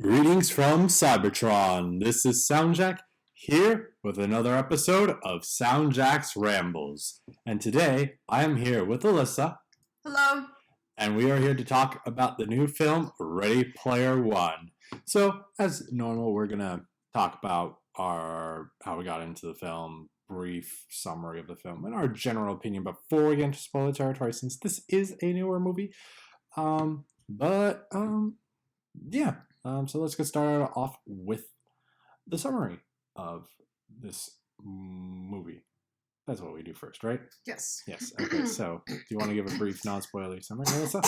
Greetings from Cybertron. This is SoundJack here with another episode of SoundJack's Rambles. And today I am here with Alyssa. Hello. And we are here to talk about the new film Ready Player One. So, as normal, we're going to talk about how we got into the film, brief summary of the film, and our general opinion before we get into spoiler territory, since this is a newer movie. So let's get started off with the summary of this movie. That's what we do first, right? Yes. Yes. Okay, so do you want to give a brief non-spoilery summary, Alyssa?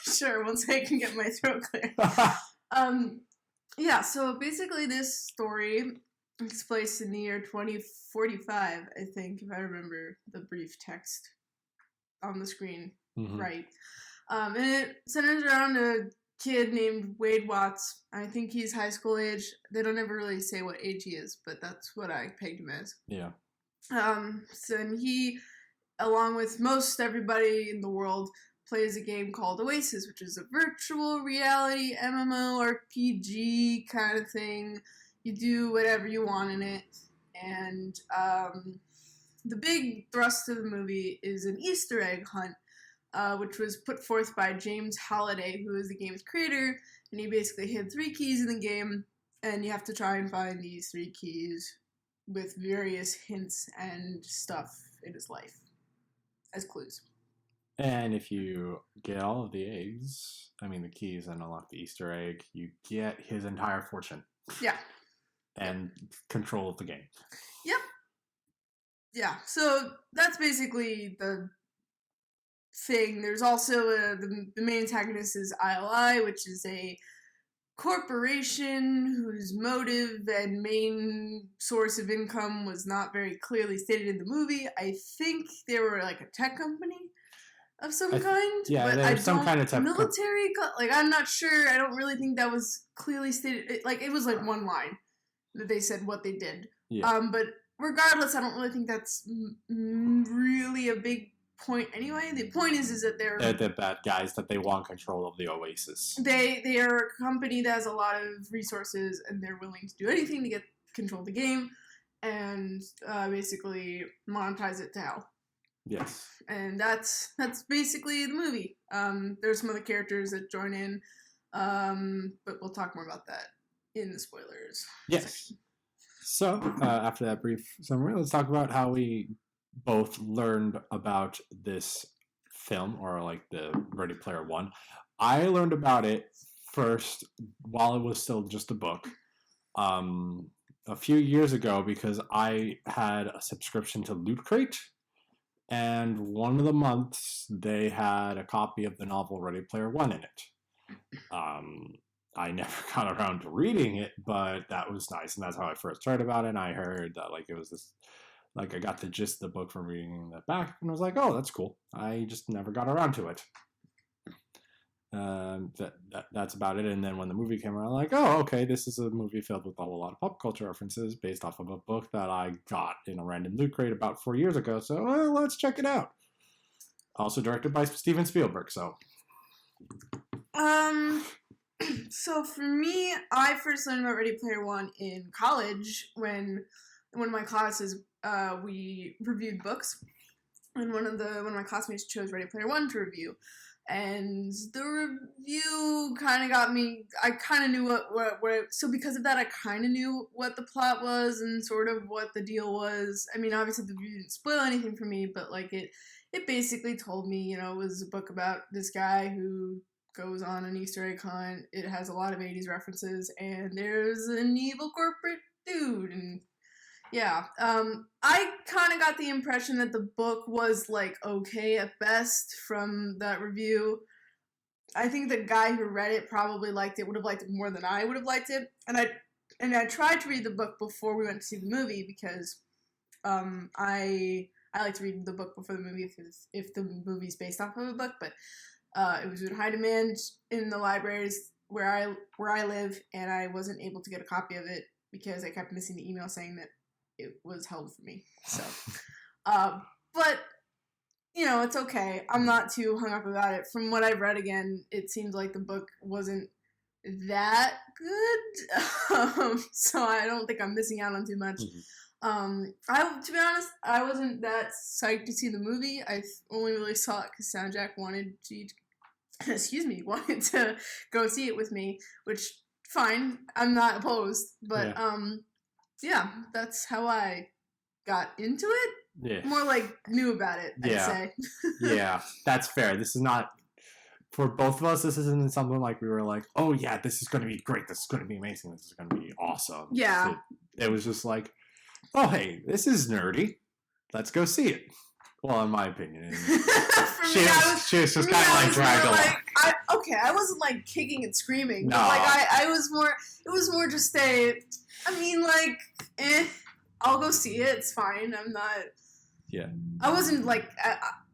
Sure, once I can get my throat clear. So basically this story takes place in the year 2045, I think, if I remember the brief text on the screen right. And it centers around a kid named Wade Watts. I think he's high school age. They don't ever really say what age he is, but that's what I pegged him as. Yeah. And he, along with most everybody in the world, plays a game called Oasis, which is a virtual reality MMORPG kind of thing. You do whatever you want in it. And the big thrust of the movie is an Easter egg hunt, which was put forth by James Halliday, who is the game's creator, and he basically hid 3 keys in the game, and you have to try and find these 3 keys with various hints and stuff in his life as clues. And if you get all of the the keys, and unlock the Easter egg, you get his entire fortune. Yeah. And control of the game. Yep. Yeah, so that's basically the thing. There's also the main antagonist is ILI, which is a corporation whose motive and main source of income was not very clearly stated in the movie. I think they were like a tech company of some kind. Yeah, but there's some kind of tech military. I'm not sure. I don't really think that was clearly stated. It was like one line that they said what they did. Yeah. But regardless, I don't really think that's really a big point anyway. The point is that they're the bad guys, that they want control of the Oasis. They are a company that has a lot of resources, and they're willing to do anything to get control of the game and basically monetize it to hell. Yes. And that's basically the movie. There's some other characters that join in, but we'll talk more about that in the spoilers. Yes. So, after that brief summary, let's talk about how we both learned about this film, or like the Ready Player One. I learned about it first while it was still just a book, a few years ago, because I had a subscription to Loot Crate, and one of the months they had a copy of the novel Ready Player One in it. I never got around to reading it, but that was nice, and that's how I first heard about it. And I heard that it was this, I got the gist of the book from reading the back, and I was like, oh, that's cool. I just never got around to it. That's about it. And then when the movie came around, I'm like, oh, okay, this is a movie filled with a whole lot of pop culture references based off of a book that I got in a random Loot Crate about 4 years ago. So let's check it out. Also directed by Steven Spielberg. So for me, I first learned about Ready Player One in college when in one of my classes we reviewed books, and one of my classmates chose Ready Player One to review, and the review kind of got me. I kind of knew so because of that, I kind of knew what the plot was and sort of what the deal was. I mean, obviously the review didn't spoil anything for me, but it basically told me, it was a book about this guy who goes on an Easter egg hunt. It has a lot of 80s references, and there's an evil corporate dude, and yeah. I kind of got the impression that the book was, okay at best from that review. I think the guy who read it probably would have liked it more than I would have liked it, and I tried to read the book before we went to see the movie, because I like to read the book before the movie if the movie's based off of a book, but it was in high demand in the libraries where I live, and I wasn't able to get a copy of it because I kept missing the email saying that it was held for me. So, but it's okay. I'm not too hung up about it. From what I've read again, it seems like the book wasn't that good, so I don't think I'm missing out on too much. To be honest, I wasn't that psyched to see the movie. I only really saw it because SoundJack wanted to go see it with me, which fine, I'm not opposed, but yeah, that's how I got into it. Yeah, more like knew about it. I'd say. Yeah, that's fair. This is not. For both of us, this isn't something like we were like, oh yeah, this is going to be great. This is going to be amazing. This is going to be awesome. Yeah. It was just like, oh hey, this is nerdy. Let's go see it. Well, in my opinion. She was just kind of like dragged along. I wasn't like kicking and screaming. No. Like I was more, it was more just I'll go see it. It's fine. I'm not. Yeah. I wasn't like,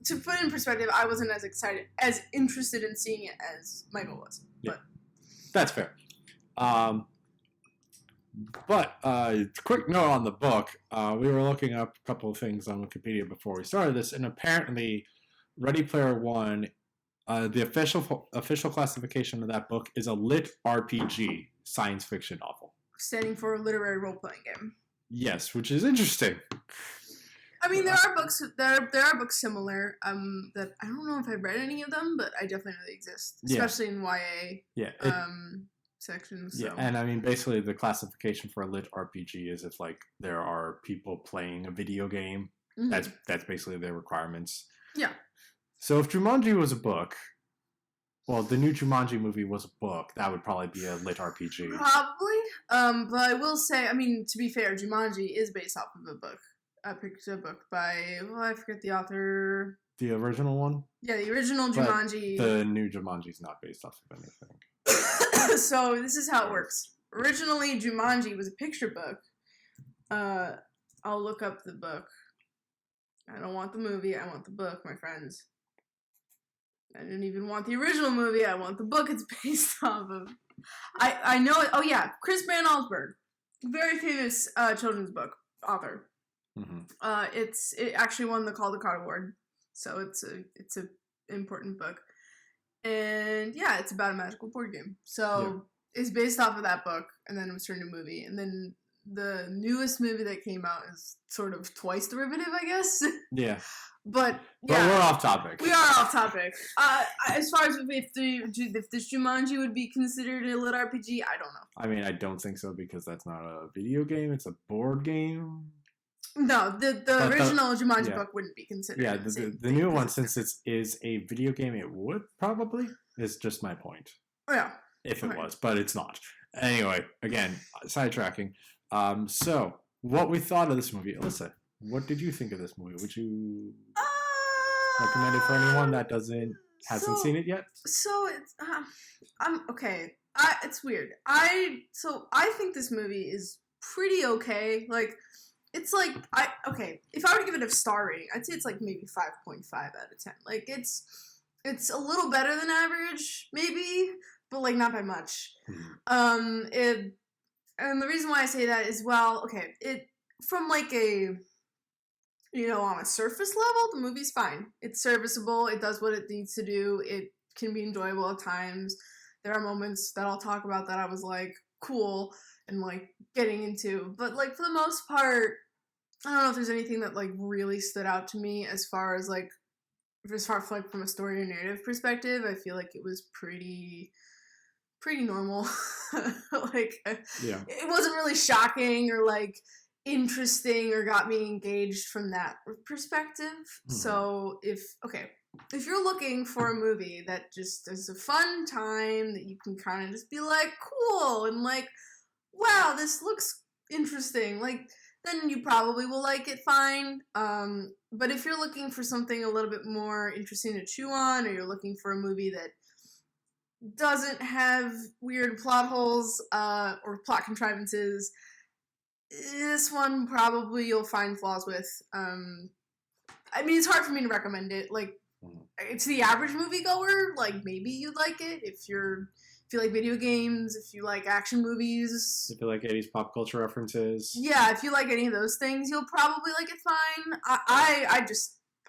to put it in perspective, I wasn't as interested in seeing it as Michael was. Yeah. But that's fair. Quick note on the book. We were looking up a couple of things on Wikipedia before we started this, and apparently Ready Player One, the official classification of that book is a LitRPG, science fiction novel. Standing for a literary role-playing game. Yes, which is interesting. I mean, there are books. There are books similar. That I don't know if I've read any of them, but I definitely know they exist, especially in YA. Yeah. Sections. Yeah, and I mean, basically, the classification for a lit RPG is if like there are people playing a video game. Mm-hmm. That's basically their requirements. Yeah. So if Jumanji was a book, well, the new Jumanji movie was a book, that would probably be a lit RPG. Probably. But I will say, I mean, to be fair, Jumanji is based off of a book. I picked a book by, I forget the author. The original one? Yeah, the original Jumanji. But the new Jumanji's not based off of anything. So this is how it works. Originally, Jumanji was a picture book. I'll look up the book. I don't want the movie. I want the book, my friends. I didn't even want the original movie. I want the book it's based off of. I know it. Oh yeah, Chris Van Allsburg, very famous children's book author. Mm-hmm. It actually won the Caldecott Award, so it's a important book. And yeah, it's about a magical board game. So it's based off of that book, and then it was turned into a movie. And then the newest movie that came out is sort of twice derivative, I guess. Yeah. But we're off topic. We are off topic. As far as if this Jumanji would be considered a lit RPG, I don't know. I mean, I don't think so because that's not a video game; it's a board game. No, the original Jumanji book wouldn't be considered. Yeah, the new one, since it is a video game, it would probably. Is just my point. Oh yeah. If it was, but it's not. Anyway, again, sidetracking. So what we thought of this movie, Alyssa? What did you think of this movie? Would you recommend it for anyone that hasn't seen it yet? So it's I'm okay. It's weird. I think this movie is pretty okay. Like. It's like, if I were to give it a star rating, I'd say it's like maybe 5.5 out of 10. Like, it's a little better than average, maybe, but like not by much. And the reason why I say that is, from like on a surface level, the movie's fine. It's serviceable. It does what it needs to do. It can be enjoyable at times. There are moments that I'll talk about that I was like, cool. And like getting into, but like for the most part, I don't know if there's anything that like really stood out to me as far as from a story or narrative perspective. I feel like it was pretty normal. It wasn't really shocking or like interesting or got me engaged from that perspective. Mm-hmm. So if you're looking for a movie that just is a fun time that you can kind of just be like cool and like. Wow, this looks interesting. Like, then you probably will like it fine. But if you're looking for something a little bit more interesting to chew on, or you're looking for a movie that doesn't have weird plot holes or plot contrivances, this one probably you'll find flaws with. I mean, it's hard for me to recommend it. Like, it's the average moviegoer. Like, maybe you'd like it if you like video games, if you like action movies. If you like 80s pop culture references. Yeah, if you like any of those things, you'll probably like it fine.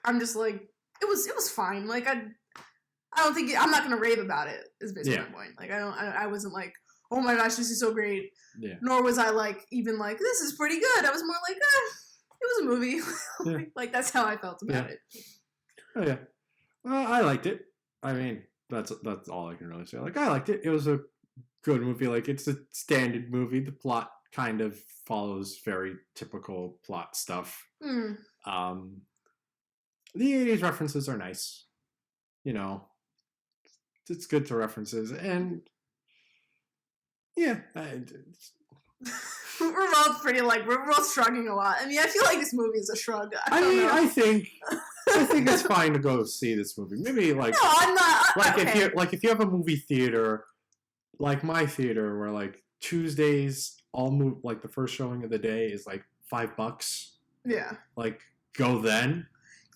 I'm just like, it was fine. Like, I don't think I'm not gonna rave about it. Is basically my point. Like I wasn't like, oh my gosh, this is so great. Yeah. Nor was I like even like this is pretty good. I was more like, it was a movie. Like that's how I felt about it. Oh yeah. Well, I liked it. I mean, that's all I can really say. Like I liked it. It was a good movie. Like it's a standard movie. The plot kind of follows very typical plot stuff. The 80s references are nice. You know, it's good to references, and yeah, we're both pretty like we're both shrugging a lot. I mean, I feel like this movie is a shrug. I mean, I think it's fine to go see this movie. Maybe like no, I'm not. Like if you have a movie theater, like my theater, where like Tuesdays like the first showing of the day is like $5. Yeah. Like go then.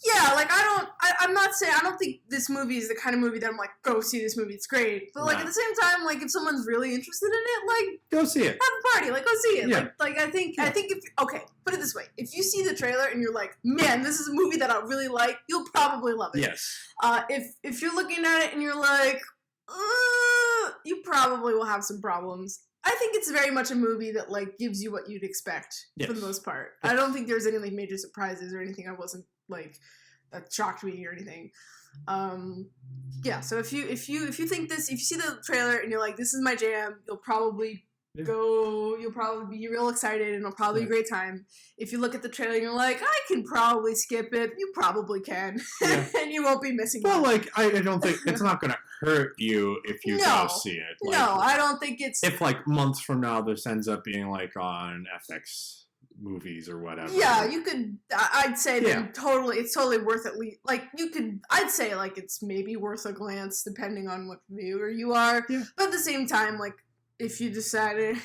Yeah, like I'm not saying, I don't think this movie is the kind of movie that I'm like, go see this movie, it's great. But like at the same time, like if someone's really interested in it, like go see it. Have a party, like go see it. Yeah. Like I think if okay, put it this way. If you see the trailer and you're like, man, this is a movie that I really like, you'll probably love it. Yes. If you're looking at it and you're like, you probably will have some problems. I think it's very much a movie that like gives you what you'd expect for the most part. Yes. I don't think there's any like major surprises or anything I wasn't like that shocked me or anything. Yeah, so if you think this, if you see the trailer and you're like, this is my jam, you'll probably go, you'll probably be real excited and it'll probably be a great time. If you look at the trailer and you're like, I can probably skip it, you probably can. And you won't be missing Well, like, I don't think, it's not going to hurt you if you go see it. Like, no, I don't think it's... If, like, months from now this ends up being, like, on FX movies or whatever. Yeah, you could, I'd say that it's totally worth at least, like, I'd say, like, it's maybe worth a glance depending on what viewer you are. Yeah. But at the same time, like, if you decided,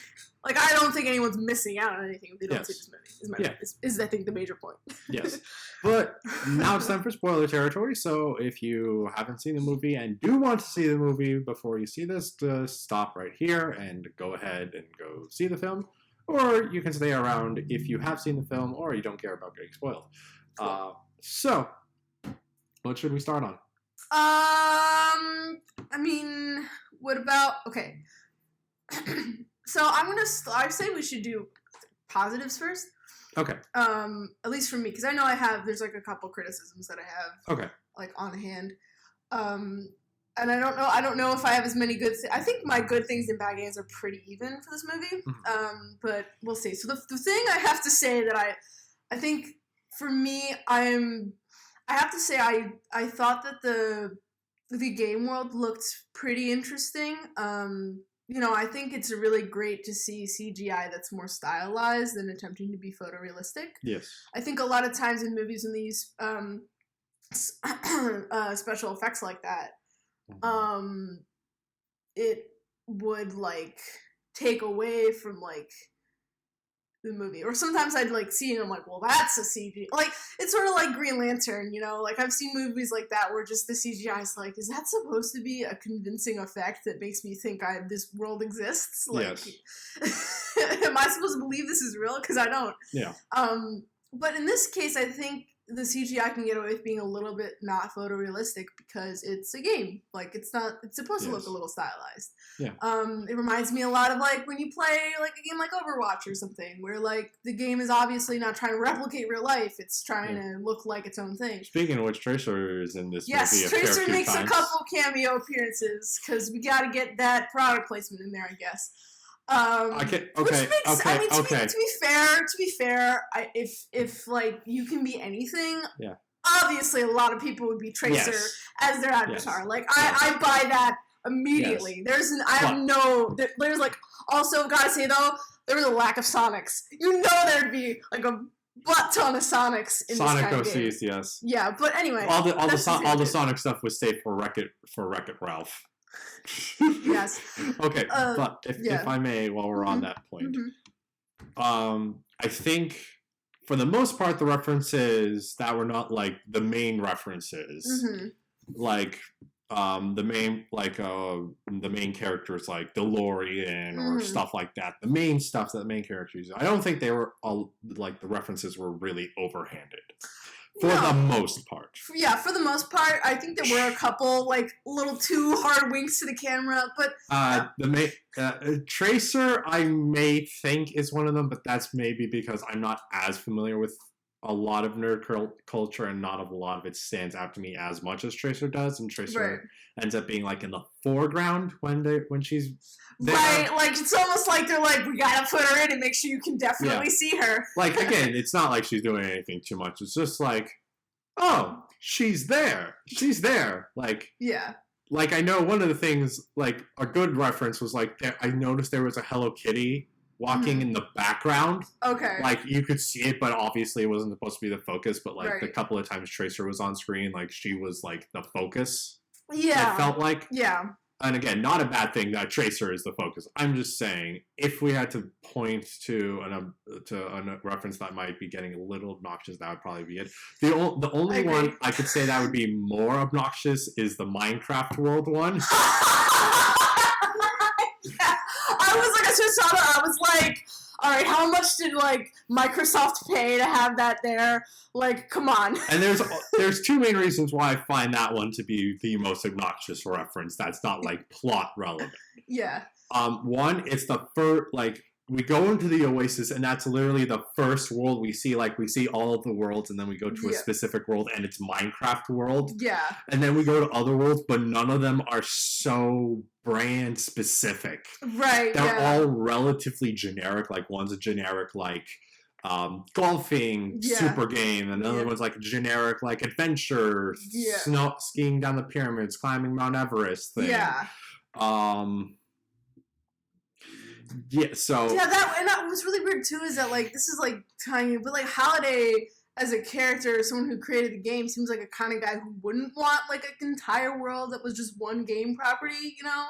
like, I don't think anyone's missing out on anything if they don't see this movie. Is I think the major point. Yes. But now it's time for spoiler territory. So if you haven't seen the movie and do want to see the movie before you see this, just stop right here and go ahead and go see the film. Or you can stay around if you have seen the film or you don't care about getting spoiled. Cool. So, what should we start on? I mean, what about, okay. So I'd say we should do positives first. Okay. At least for me, because I know there's like a couple criticisms that I have. Okay. Like on hand. And I don't know if I have as many good I think my good things and bad games are pretty even for this movie. Mm-hmm. But we'll see. So the thing I have to say that I think for me, I have to say I thought that the game world looked pretty interesting. You know, I think it's really great to see CGI that's more stylized than attempting to be photorealistic. Yes. I think a lot of times in movies when these special effects like that, it would like take away from like the movie, or sometimes I'd like see it and I'm like, well, that's a CG. Like it's sort of like Green Lantern, you know, like I've seen movies like that where just the CGI is like, is that supposed to be a convincing effect that makes me think this world exists? Like, yes. Am I supposed to believe this is real? Because I don't. Yeah. But in this case, I think the CGI can get away with being a little bit not photorealistic because it's a game. Like it's supposed to look a little stylized. Yeah. It reminds me a lot of like when you play like a game like Overwatch or something, where like the game is obviously not trying to replicate real life. It's trying to look like its own thing. Speaking of which, Tracer is in this movie. Yes, Tracer makes a couple cameo appearances because we got to get that product placement in there, I guess. To be fair, if like you can be anything, obviously a lot of people would be Tracer as their avatar. Like I buy that immediately. Yes. There's like, also gotta say though, there was a lack of Sonics. You know there'd be like a butt ton of Sonics in Sonic this kind of game. Yes. Yeah, but anyway, all the Sonic stuff was saved for Wreck-It Ralph. Yes. Okay, but if I may, while we're on that point, I think for the most part the references that were not like the main references, like the main characters like DeLorean or stuff like that. The main stuff that the main characters, I don't think they were all like the references were really overhanded. For the most part. For the most part, I think there were a couple like little too hard winks to the camera, but Tracer I may think is one of them, but that's maybe because I'm not as familiar with a lot of nerd culture, and not a lot of it stands out to me as much as Tracer does, and Tracer ends up being like in the foreground when she's there. Right, like it's almost like they're like, we gotta put her in and make sure you can definitely see her. Like, again, it's not like she's doing anything too much. It's just like, oh, she's there. Like, yeah. Like, I know one of the things, like, a good reference was, like, I noticed there was a Hello Kitty walking in the background. Okay. Like, you could see it, but obviously it wasn't supposed to be the focus, but, like, the couple of times Tracer was on screen, like, she was, like, the focus. Yeah. It felt like. Yeah. And again, not a bad thing that Tracer is the focus. I'm just saying, if we had to point to a reference that might be getting a little obnoxious, that would probably be it. The only one I could say that would be more obnoxious is the Minecraft world one. Yeah. I was like, I just saw that. I was like, all right, how much did like Microsoft pay to have that there? Like, come on. And there's two main reasons why I find that one to be the most obnoxious reference. That's not like plot relevant. Yeah. One, it's the first, like, we go into the Oasis, and that's literally the first world we see. Like, we see all of the worlds, and then we go to a specific world, and it's Minecraft world. Yeah. And then we go to other worlds, but none of them are so brand specific. Right. They're all relatively generic. Like, one's a generic, like, golfing super game, and another one's like a generic, like, adventure, snow skiing down the pyramids, climbing Mount Everest thing. Yeah. So that was really weird too. Is that like this is like tiny, but like Halliday as a character, someone who created the game, seems like a kind of guy who wouldn't want like an entire world that was just one game property. You know.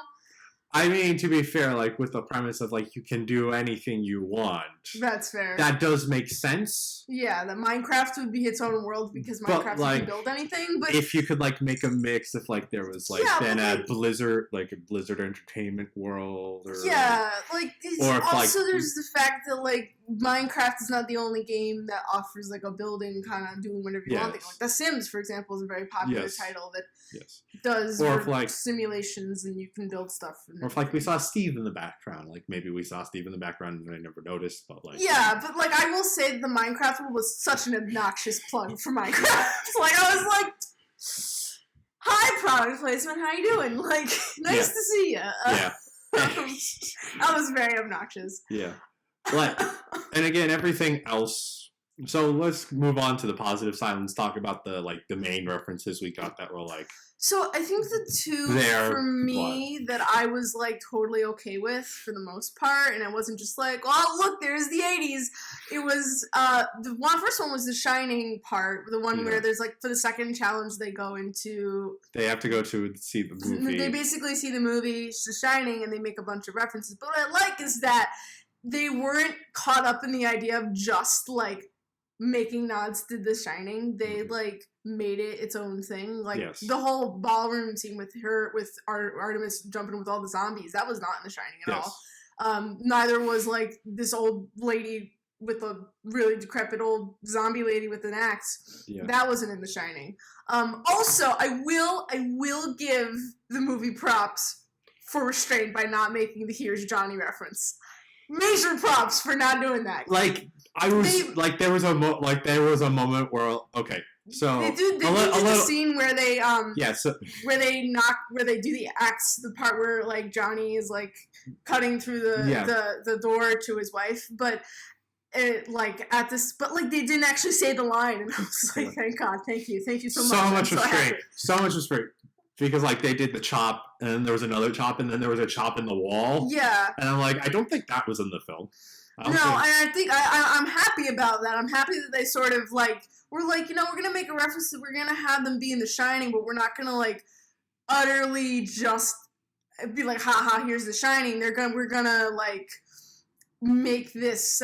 I mean, to be fair, like, with the premise of, like, you can do anything you want. That's fair. That does make sense. Yeah, that Minecraft would be its own world because Minecraft can build anything, but... If you could, like, make a mix if, like, there was, like, then a Blizzard, like, a Blizzard Entertainment world, or... Yeah, like, or if, also there's the fact that, like, Minecraft is not the only game that offers, like, a building kind of doing whatever you want. Like, The Sims, for example, is a very popular title that does simulations and you can build stuff. Or if, like, we saw Steve in the background. Like, maybe we saw Steve in the background and I never noticed, but, like... Yeah, but, like, I will say the Minecraft one was such an obnoxious plug for Minecraft. Like, I was like... Hi, product placement, how you doing? Like, nice to see you. That was very obnoxious. Yeah. But, and again, everything else... So let's move on to the positive side and let's talk about the main references we got that were, like... So I think the two for me that I was like totally okay with for the most part, and I wasn't just like, oh look, there's the 80s. It was the first one was the Shining part, the one where there's like for the second challenge they go into. They have to go to see the movie. They basically see the movie The Shining, and they make a bunch of references. But what I like is that they weren't caught up in the idea of just like making nods to The Shining. They like made it its own thing. Like the whole ballroom scene with her, with Artemis jumping with all the zombies, that was not in The Shining at all. Neither was like this old lady with a really decrepit old zombie lady with an axe. That wasn't in The Shining. Also, I will give the movie props for restraint by not making the Here's Johnny reference. Major props for not doing that. Like I was there was a moment where so they do the scene where they where they do the axe, the part where like Johnny is like cutting through the door to his wife, but they didn't actually say the line, and I was like, thank God, thank you so much. So much restraint. Because, like, they did the chop, and then there was another chop, and then there was a chop in the wall. Yeah. And I'm like, I don't think that was in the film. And I think I'm happy about that. I'm happy that they sort of, like, we're like, we're going to make a reference that we're going to have them be in The Shining, but we're not going to, like, utterly just be like, haha, here's The Shining. We're going to, like, make this,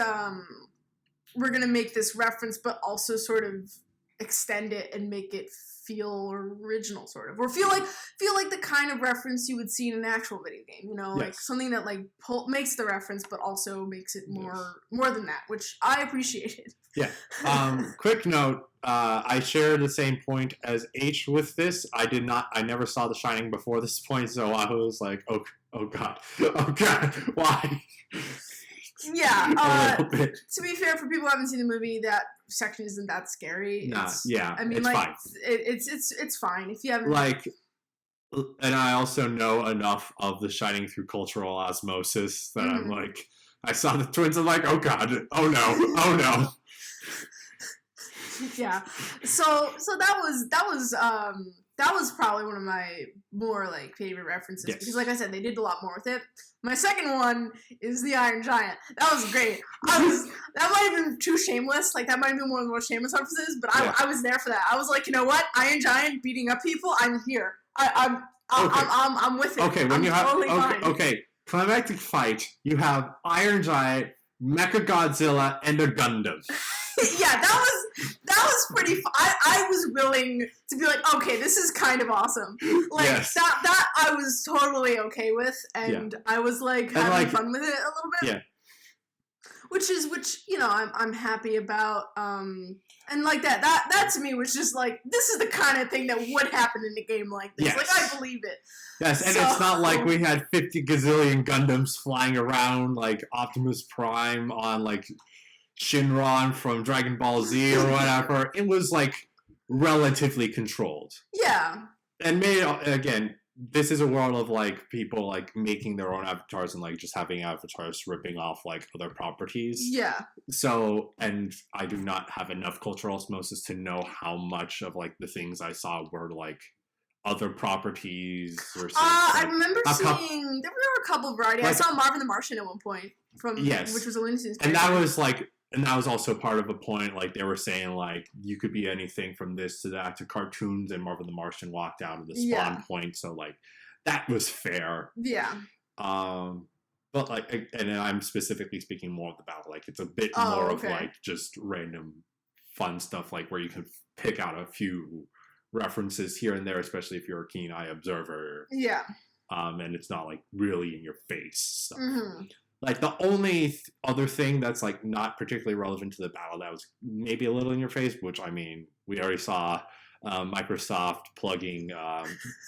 we're going to make this reference, but also sort of extend it and make it feel original, sort of, or feel like the kind of reference you would see in an actual video game, you know, like something that like makes the reference but also makes it more than that, which I appreciated. Yeah. Quick note, I share the same point as H with this. I never saw The Shining before this point, so I was like, oh god, why? Yeah, to be fair, for people who haven't seen the movie, that section isn't that scary. I mean, it's like, fine. It's fine if you haven't. Like, and I also know enough of The Shining through cultural osmosis that I'm like, I saw the twins, I'm like, oh god, oh no. Yeah, so that was probably one of my more like favorite references because, like I said, they did a lot more with it. My second one is the Iron Giant. That was great. That might have been too shameless. Like that might have been one of the most shameless references, but I was there for that. I was like, you know what, Iron Giant beating up people. I'm here. I'm with it. Okay, when fine. Climactic fight. You have Iron Giant, Mechagodzilla, and a Gundam. Yeah, that was pretty fun. I was willing to be like, okay, this is kind of awesome. Like, that I was totally okay with, and I was, like, having fun with it a little bit. Yeah. Which, you know, I'm happy about, and, like, that to me was just, like, this is the kind of thing that would happen in a game like this. Yes. Like, I believe it. Yes, and it's not like we had 50 gazillion Gundams flying around, like, Optimus Prime on, like, Shinron from Dragon Ball Z or whatever. It was like relatively controlled. Yeah. And again, this is a world of like people like making their own avatars and like just having avatars ripping off like other properties. Yeah. So, and I do not have enough cultural osmosis to know how much of like the things I saw were like other properties or something. I remember seeing there were a couple of variety. Like, I saw Marvin the Martian at one point which was a Looney Tunes. And that was also part of a point, like, they were saying, like, you could be anything from this to that to cartoons, and Marvin the Martian walked out of the spawn point, so, like, that was fair. Yeah. But, like, and I'm specifically speaking more of the battle, like, it's a bit more of, like, just random fun stuff, like, where you can pick out a few references here and there, especially if you're a keen eye observer. Yeah. And it's not, like, really in your face stuff. Like, the only other thing that's, like, not particularly relevant to the battle that was maybe a little in your face, which, I mean, we already saw Microsoft plugging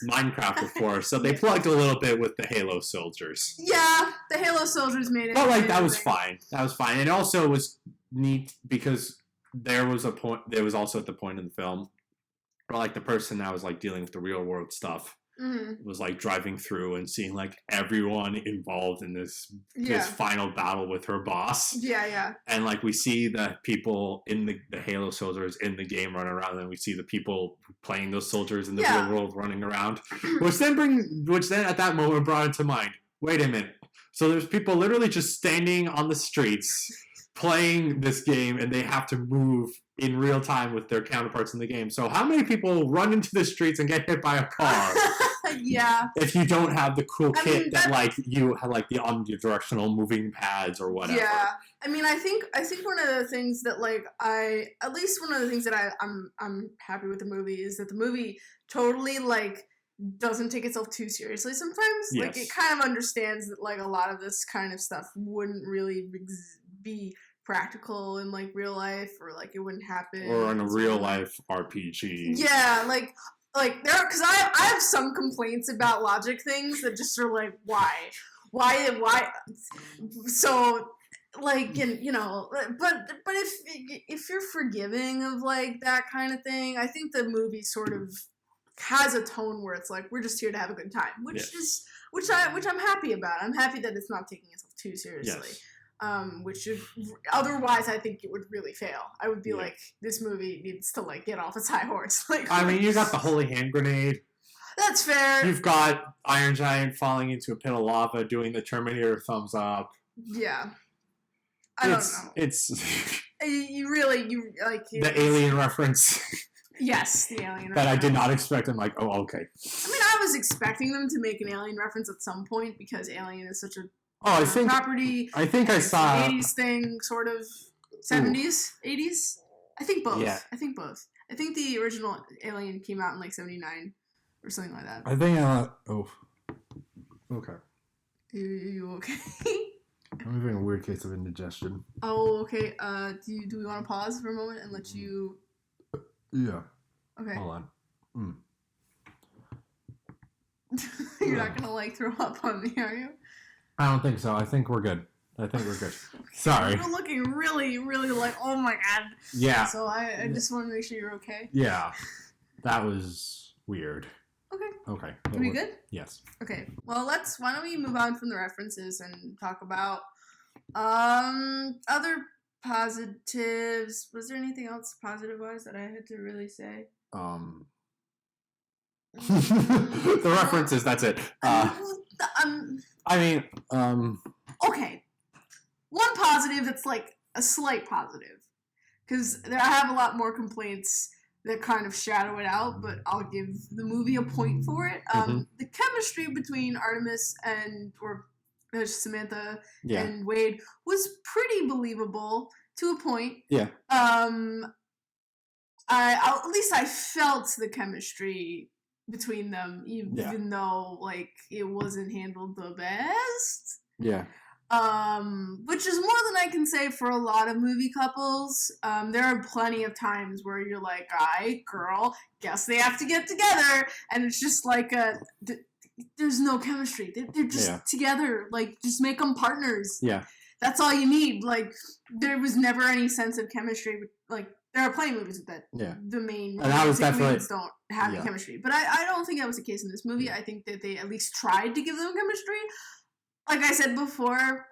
Minecraft before, so they plugged a little bit with the Halo soldiers. Yeah, the Halo soldiers made it. But, like, that was fine. That was fine. And also it was neat because there was also at the point in the film where, like, the person that was, like, dealing with the real-world stuff was like driving through and seeing like everyone involved in this final battle with her boss. Yeah. And like we see the people in the Halo soldiers in the game running around, and we see the people playing those soldiers in the real world running around. Which then at that moment brought into mind, wait a minute. So there's people literally just standing on the streets playing this game, and they have to move in real time with their counterparts in the game. So how many people run into the streets and get hit by a car? Yeah. If you don't have the cool kit that like you have, like the omnidirectional moving pads or whatever. Yeah. I mean, I think one of the things that like I'm happy with the movie is that the movie totally like doesn't take itself too seriously sometimes. Yes. Like it kind of understands that like a lot of this kind of stuff wouldn't really be practical in like real life, or like it wouldn't happen, or in a real life RPG. Yeah, like there, because I have some complaints about logic things that just are like why so like, and you know, but if you're forgiving of like that kind of thing, I think the movie sort of has a tone where it's like we're just here to have a good time, which I'm happy about. I'm happy that it's not taking itself too seriously. Yes. Which otherwise I think it would really fail. I would be like, this movie needs to like get off its high horse. Like, I mean, you got the holy hand grenade. That's fair. You've got Iron Giant falling into a pit of lava, doing the Terminator thumbs up. Yeah, I don't know. It's you like the alien reference. Yes, the alien that reference. I did not expect. I'm like, oh, okay. I mean, I was expecting them to make an alien reference at some point because Alien is such a property. I think I saw 80s thing, sort of 70s, 80s. I think both. Yeah. I think both. I think the original Alien came out in like 79 or something like that. I think okay. You okay? I'm having a weird case of indigestion. Oh, okay. Do we want to pause for a moment and let you? Yeah. Okay. Hold on. You're not gonna like throw up on me, are you? I don't think so. I think we're good. Sorry. You're looking really, really like, oh my god. Yeah. So I just want to make sure you're okay. Yeah. That was weird. Okay. Are we good? Yes. Okay. Well, why don't we move on from the references and talk about other positives. Was there anything else positive-wise that I had to really say? The references, that's it. Okay. One positive that's like a slight positive. Because I have a lot more complaints that kind of shadow it out, but I'll give the movie a point for it. The chemistry between Artemis or Samantha and Wade was pretty believable to a point. Yeah. At least I felt the chemistry between them, even though like it wasn't handled the best. Yeah. Which is more than I can say for a lot of movie couples. There are plenty of times where you're like, guy, girl, guess they have to get together, and it's just like there's no chemistry. They're just together. Like, just make them partners. Yeah. That's all you need. Like, there was never any sense of chemistry. Like, there are plenty of movies that the main leads don't have any chemistry. But I don't think that was the case in this movie. I think that they at least tried to give them chemistry. Like I said before,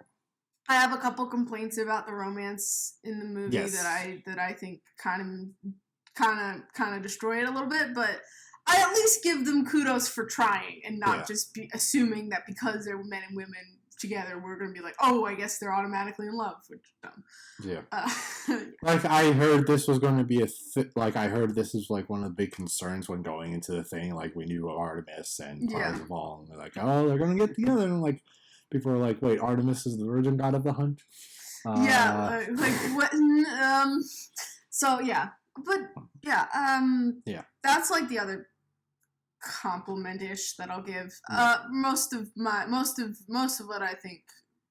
I have a couple complaints about the romance in the movie that I think kind of destroy it a little bit, but I at least give them kudos for trying and not just assuming that because they're men and women together, we're going to be like, oh, I guess they're automatically in love, which is dumb. Yeah. Like, I heard this was going to be I heard this is, like, one of the big concerns when going into the thing. Like, we knew Artemis and Parzival, and they're like, oh, they're going to get together. And, like, people are like, wait, Artemis is the virgin god of the hunt? Like, what? So, yeah. But, that's, like, the other compliment-ish that I'll give. Most of what I think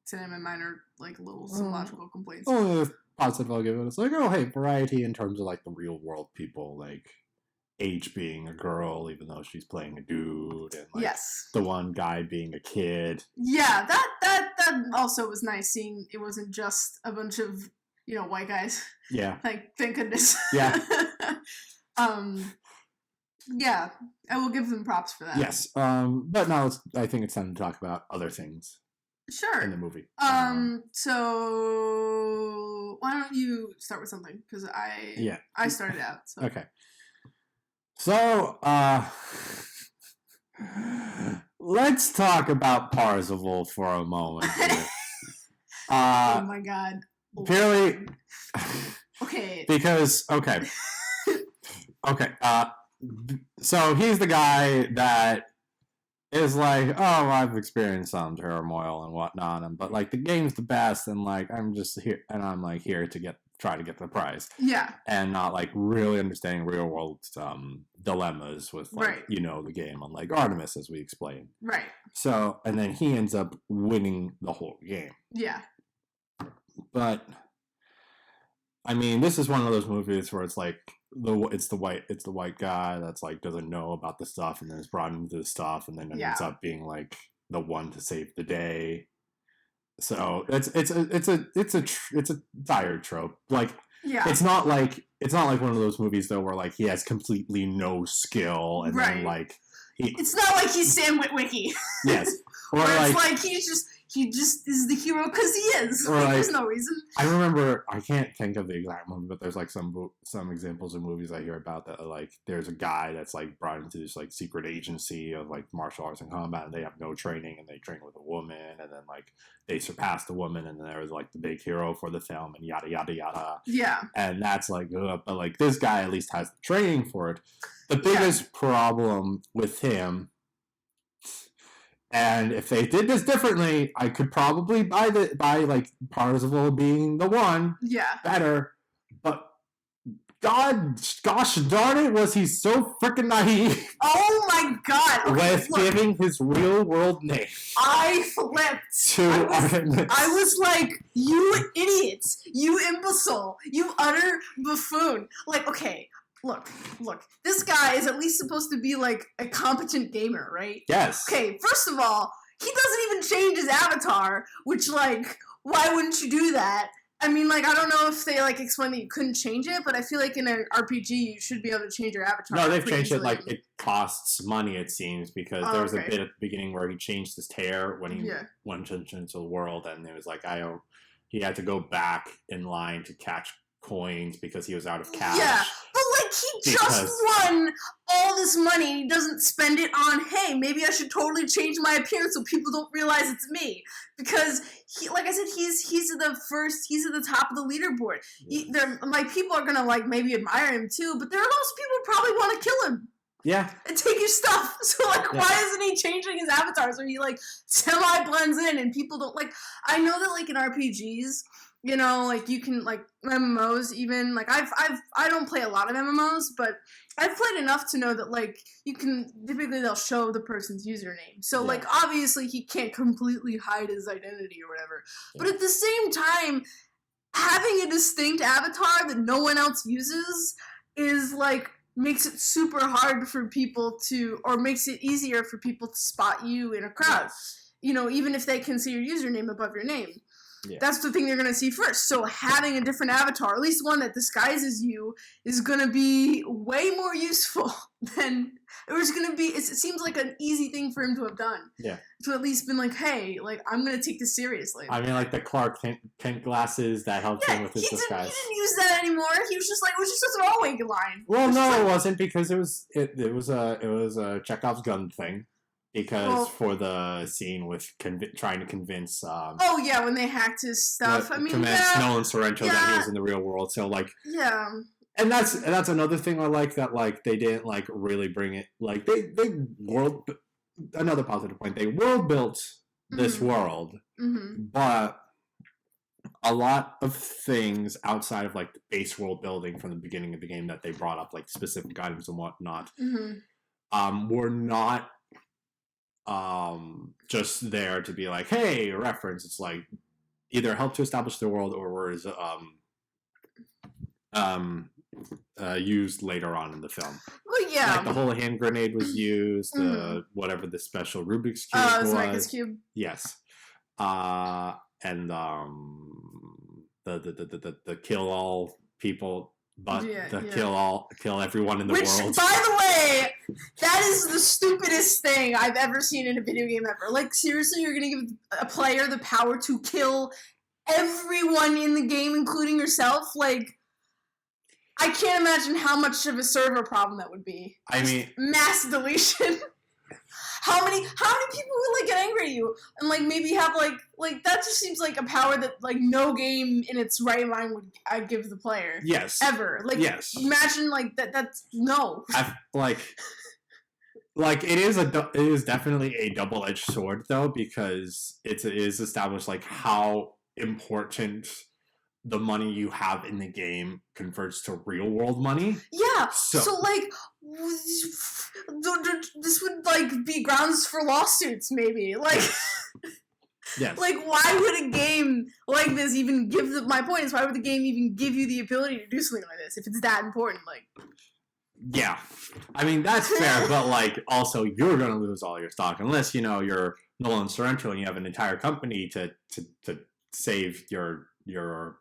Sam and mine are like some logical complaints. Oh, the positive I'll give it is like, oh, hey, variety in terms of like the real world people, like H being a girl even though she's playing a dude, and like the one guy being a kid. Yeah, that also was nice seeing it wasn't just a bunch of white guys. Yeah. Like, thank goodness. Yeah. Yeah, I will give them props for that. Yes, but now I think it's time to talk about other things. Sure. In the movie. So why don't you start with something? Because I started out. So. Okay. So let's talk about Parzival for a moment. Oh my god. Purely. Okay. Because okay. So he's the guy that is like, oh, I've experienced some turmoil and whatnot, but like the game's the best, and like I'm just here, and I'm like here to try to get the prize. Yeah. And not like really understanding real world dilemmas with like the game, unlike Artemis, as we explained. Right. So and then he ends up winning the whole game. Yeah. But I mean, this is one of those movies where it's like. It's the white guy that's like doesn't know about the stuff and then is brought into the stuff and then ends up being like the one to save the day. So it's a tired trope. Like it's not like one of those movies though where like he has completely no skill and then like it's not like he's Sam Witwicky. Yes. Or it's like he just is the hero because he is. Like, there's no reason. I remember, I can't think of the exact movie, but there's like some examples of movies I hear about that are like there's a guy that's like brought into this like secret agency of like martial arts and combat, and they have no training, and they train with a woman, and then like they surpass the woman, and then there was like the big hero for the film, and yada yada yada. Yeah. And that's like, but like this guy at least has the training for it. The biggest problem with him. And if they did this differently, I could probably buy like Parzival being the one better. But gosh darn it, was he so freaking naive Oh my god! Okay, with giving his real world name I flipped. to Artemis. I was like, you idiots, you imbecile, you utter buffoon. Like, okay, look, this guy is at least supposed to be like a competent gamer, right? Yes. Okay, first of all, he doesn't even change his avatar, which, like, why wouldn't you do that? I mean, like, I don't know if they, like, explained that you couldn't change it, but I feel like in an RPG, you should be able to change your avatar. No, they've changed easily. it, like, it costs money, it seems, because there was a bit at the beginning where he changed his hair when he went into the world, and it was like, he had to go back in line to catch coins because he was out of cash. Yeah, but, like, he just won all this money, he doesn't spend it on, hey, maybe I should totally change my appearance so people don't realize it's me. Because, like I said, he's at the top of the leaderboard. Like, people are gonna, like, maybe admire him too, but there are also people who probably want to kill him. Yeah. And take his stuff. So, like, why isn't he changing his avatar so he, like, semi-blends in and people don't, like, I know that, like, in RPGs, you know, like, you can, like, MMOs even, like, I don't play a lot of MMOs, but I've played enough to know that, like, you can, typically they'll show the person's username. So, like, obviously he can't completely hide his identity or whatever. But at the same time, having a distinct avatar that no one else uses is, like, makes it super hard for people to, or makes it easier for people to spot you in a crowd. You know, even if they can see your username above your name. Yeah. That's the thing they're going to see first. So having a different avatar, at least one that disguises you, is going to be way more useful than it was going to be. It seems like an easy thing for him to have done. Yeah. To at least been like, hey, like, I'm going to take this seriously. I mean, like the Clark Kent glasses that helped him with his disguise. He didn't use that anymore. He was just like, it was just a throwaway line. Well, no, it wasn't, because it was a Chekhov's gun thing. Because for the scene with trying to convince... when they hacked his stuff. I mean, convince Nolan Sorrento that he was in the real world. So, like... Yeah. And that's another thing I like, that, like, they didn't, like, really bring it... Like, they world... Another positive point. They world-built this world. Mm-hmm. But a lot of things outside of, like, the base world building from the beginning of the game that they brought up, like, specific items and whatnot, were not... just there to be like, hey, a reference. It's like either help to establish the world or was used later on in the film. Well, yeah, like the whole hand grenade was used. Whatever the special Rubik's cube was. Rubik's cube. Yes. And the kill all people. But kill everyone in the world. Which, by the way, that is the stupidest thing I've ever seen in a video game ever. Like, seriously, you're gonna give a player the power to kill everyone in the game, including yourself? Like, I can't imagine how much of a server problem that would be. I mean, mass deletion. How many people would, like, get angry at you and, like, maybe have, like that just seems like a power that, like, no game in its right mind would give the player. Yes. Ever. Like, imagine, like, that's, no. Like, it is definitely a double-edged sword, though, because it is established, like, how important the money you have in the game converts to real-world money. Yeah, so like... This would, like, be grounds for lawsuits, maybe. Like, yes. Like, why would a game like this even give my point is, why would the game even give you the ability to do something like this if it's that important? Like, yeah. I mean, that's fair, but, like, also, you're gonna lose all your stock unless, you know, you're Nolan Sorrento and you have an entire company to save your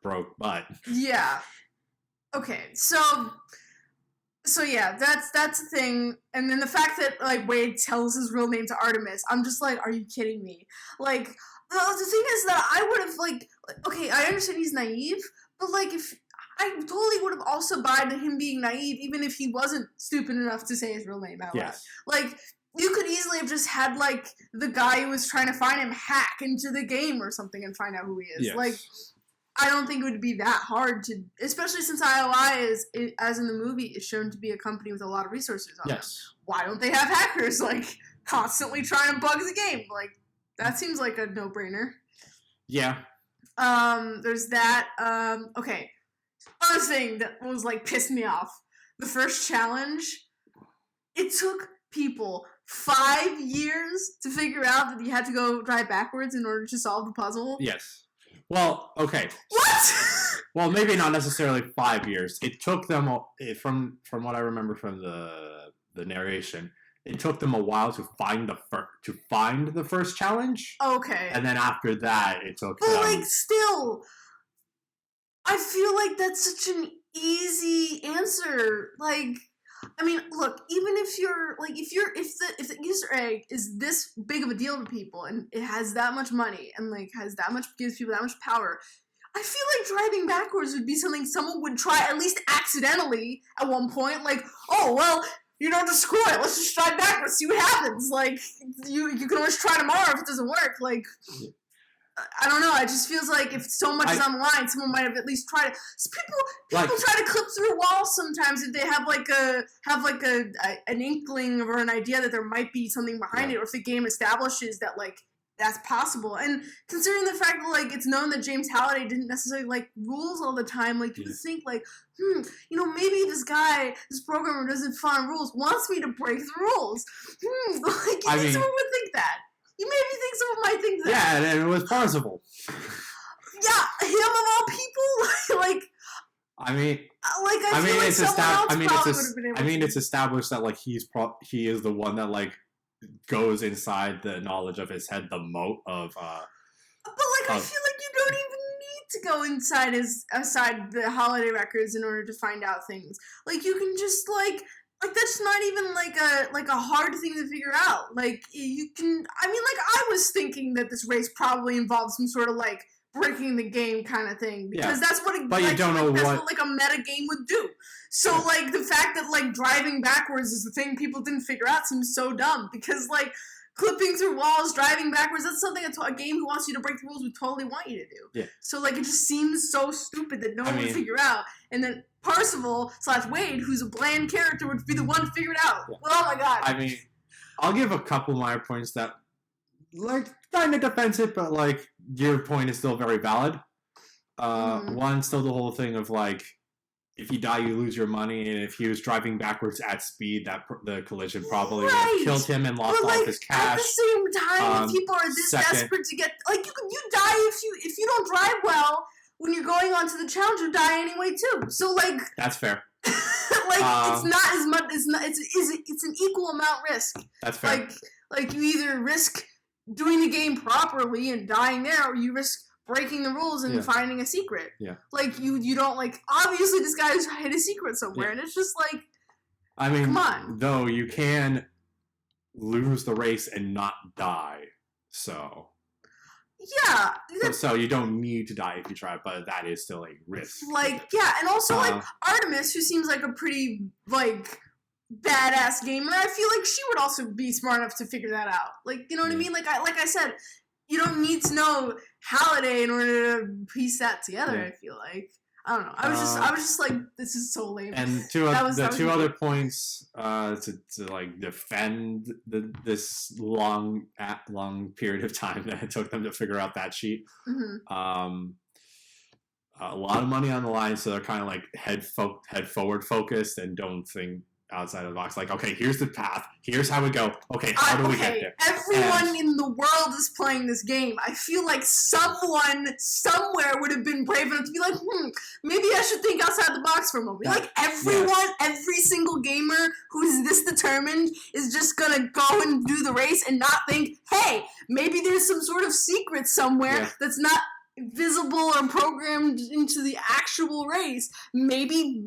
broke butt. Yeah. Okay, So yeah, that's the thing, and then the fact that, like, Wade tells his real name to Artemis, I'm just like, are you kidding me? Like, the thing is that I would have, like, okay, I understand he's naive, but, like, if I totally would have also bought him being naive, even if he wasn't stupid enough to say his real name out loud. Like, you could easily have just had, like, the guy who was trying to find him hack into the game or something and find out who he is. Yes. Like, I don't think it would be that hard to, especially since IOI is, as in the movie, is shown to be a company with a lot of resources on it. Why don't they have hackers, like, constantly trying to bug the game? Like, that seems like a no-brainer. Yeah. There's that. Okay. Other thing that was like pissed me off. The first challenge, it took people 5 years to figure out that you had to go drive backwards in order to solve the puzzle. Yes. Well, okay. What? Well, maybe not necessarily 5 years. It took them, from what I remember from the narration, it took them a while to find the first challenge. Okay. And then after that, it took but them... like, still, I feel like that's such an easy answer. Like, I mean, look, even if you're like, if the Easter egg is this big of a deal to people and it has that much money and like gives people that much power, I feel like driving backwards would be something someone would try at least accidentally at one point. Like, oh well, just screw it. Let's just drive backwards, see what happens. Like, you can always try tomorrow if it doesn't work. Like, I don't know. It just feels like if so much is on the line, someone might have at least tried it. So people try to clip through walls sometimes if they have an inkling or an idea that there might be something behind it, or if the game establishes that like that's possible. And considering the fact that like it's known that James Halliday didn't necessarily like rules all the time, like you would think like, maybe this programmer doesn't find rules, wants me to break the rules. Like someone would think that. You made me think someone might think that. Yeah, and it was possible. Yeah, him of all people, like. I mean, it's established that like he is the one that like goes inside the knowledge of his head, the moat of. But like, I feel like you don't even need to go inside the holiday records in order to find out things. Like, you can just like that's not even like a hard thing to figure out. Like, you can. I mean, like, I was thinking that this race probably involves some sort of like breaking the game kind of thing, because that's what what like a meta game would do. So like the fact that like driving backwards is the thing people didn't figure out seems so dumb, because like clipping through walls, driving backwards, that's something a game who wants you to break the rules would totally want you to do. Yeah. So like it just seems so stupid that no one would figure out, and then Parzival/Wade, who's a bland character, would be the one to figure it out. Yeah. Well, oh my god. I mean, I'll give a couple minor points that like kind of defensive, but like your point is still very valid. One, still the whole thing of like, if you die, you lose your money, and if he was driving backwards at speed, that the collision probably would have killed him and lost all of his cash. At the same time, if people are this desperate to get, like, you die if you don't drive well when you're going onto the challenge, you die anyway too. So like, that's fair. Like it's not as much. It's an equal amount risk. That's fair. Like you either risk doing the game properly and dying there, or you risk breaking the rules and finding a secret. Yeah. Like you don't like, obviously this guy's hid a secret somewhere, and it's just like, I mean, come on. Though you can lose the race and not die, so. Yeah. So you don't need to die if you try, but that is still a risk. Like, yeah, and also like Artemis, who seems like a pretty like badass gamer, I feel like she would also be smart enough to figure that out. Like, you know what I mean? Like I said, you don't need to know Halliday in order to piece that together. I feel like, I don't know. I was just like, this is so lame. And two other points to like defend this long period of time that it took them to figure out that sheet. Mm-hmm. A lot of money on the line, so they're kind of like head forward focused and don't think outside of the box. Like, okay, here's the path. Here's how we go. Okay, how do we get there? Everyone in the world is playing this game. I feel like someone somewhere would have been brave enough to be like, maybe I should think outside the box for a moment. Like every single gamer who is this determined is just gonna go and do the race and not think, hey, maybe there's some sort of secret somewhere that's not visible or programmed into the actual race. Maybe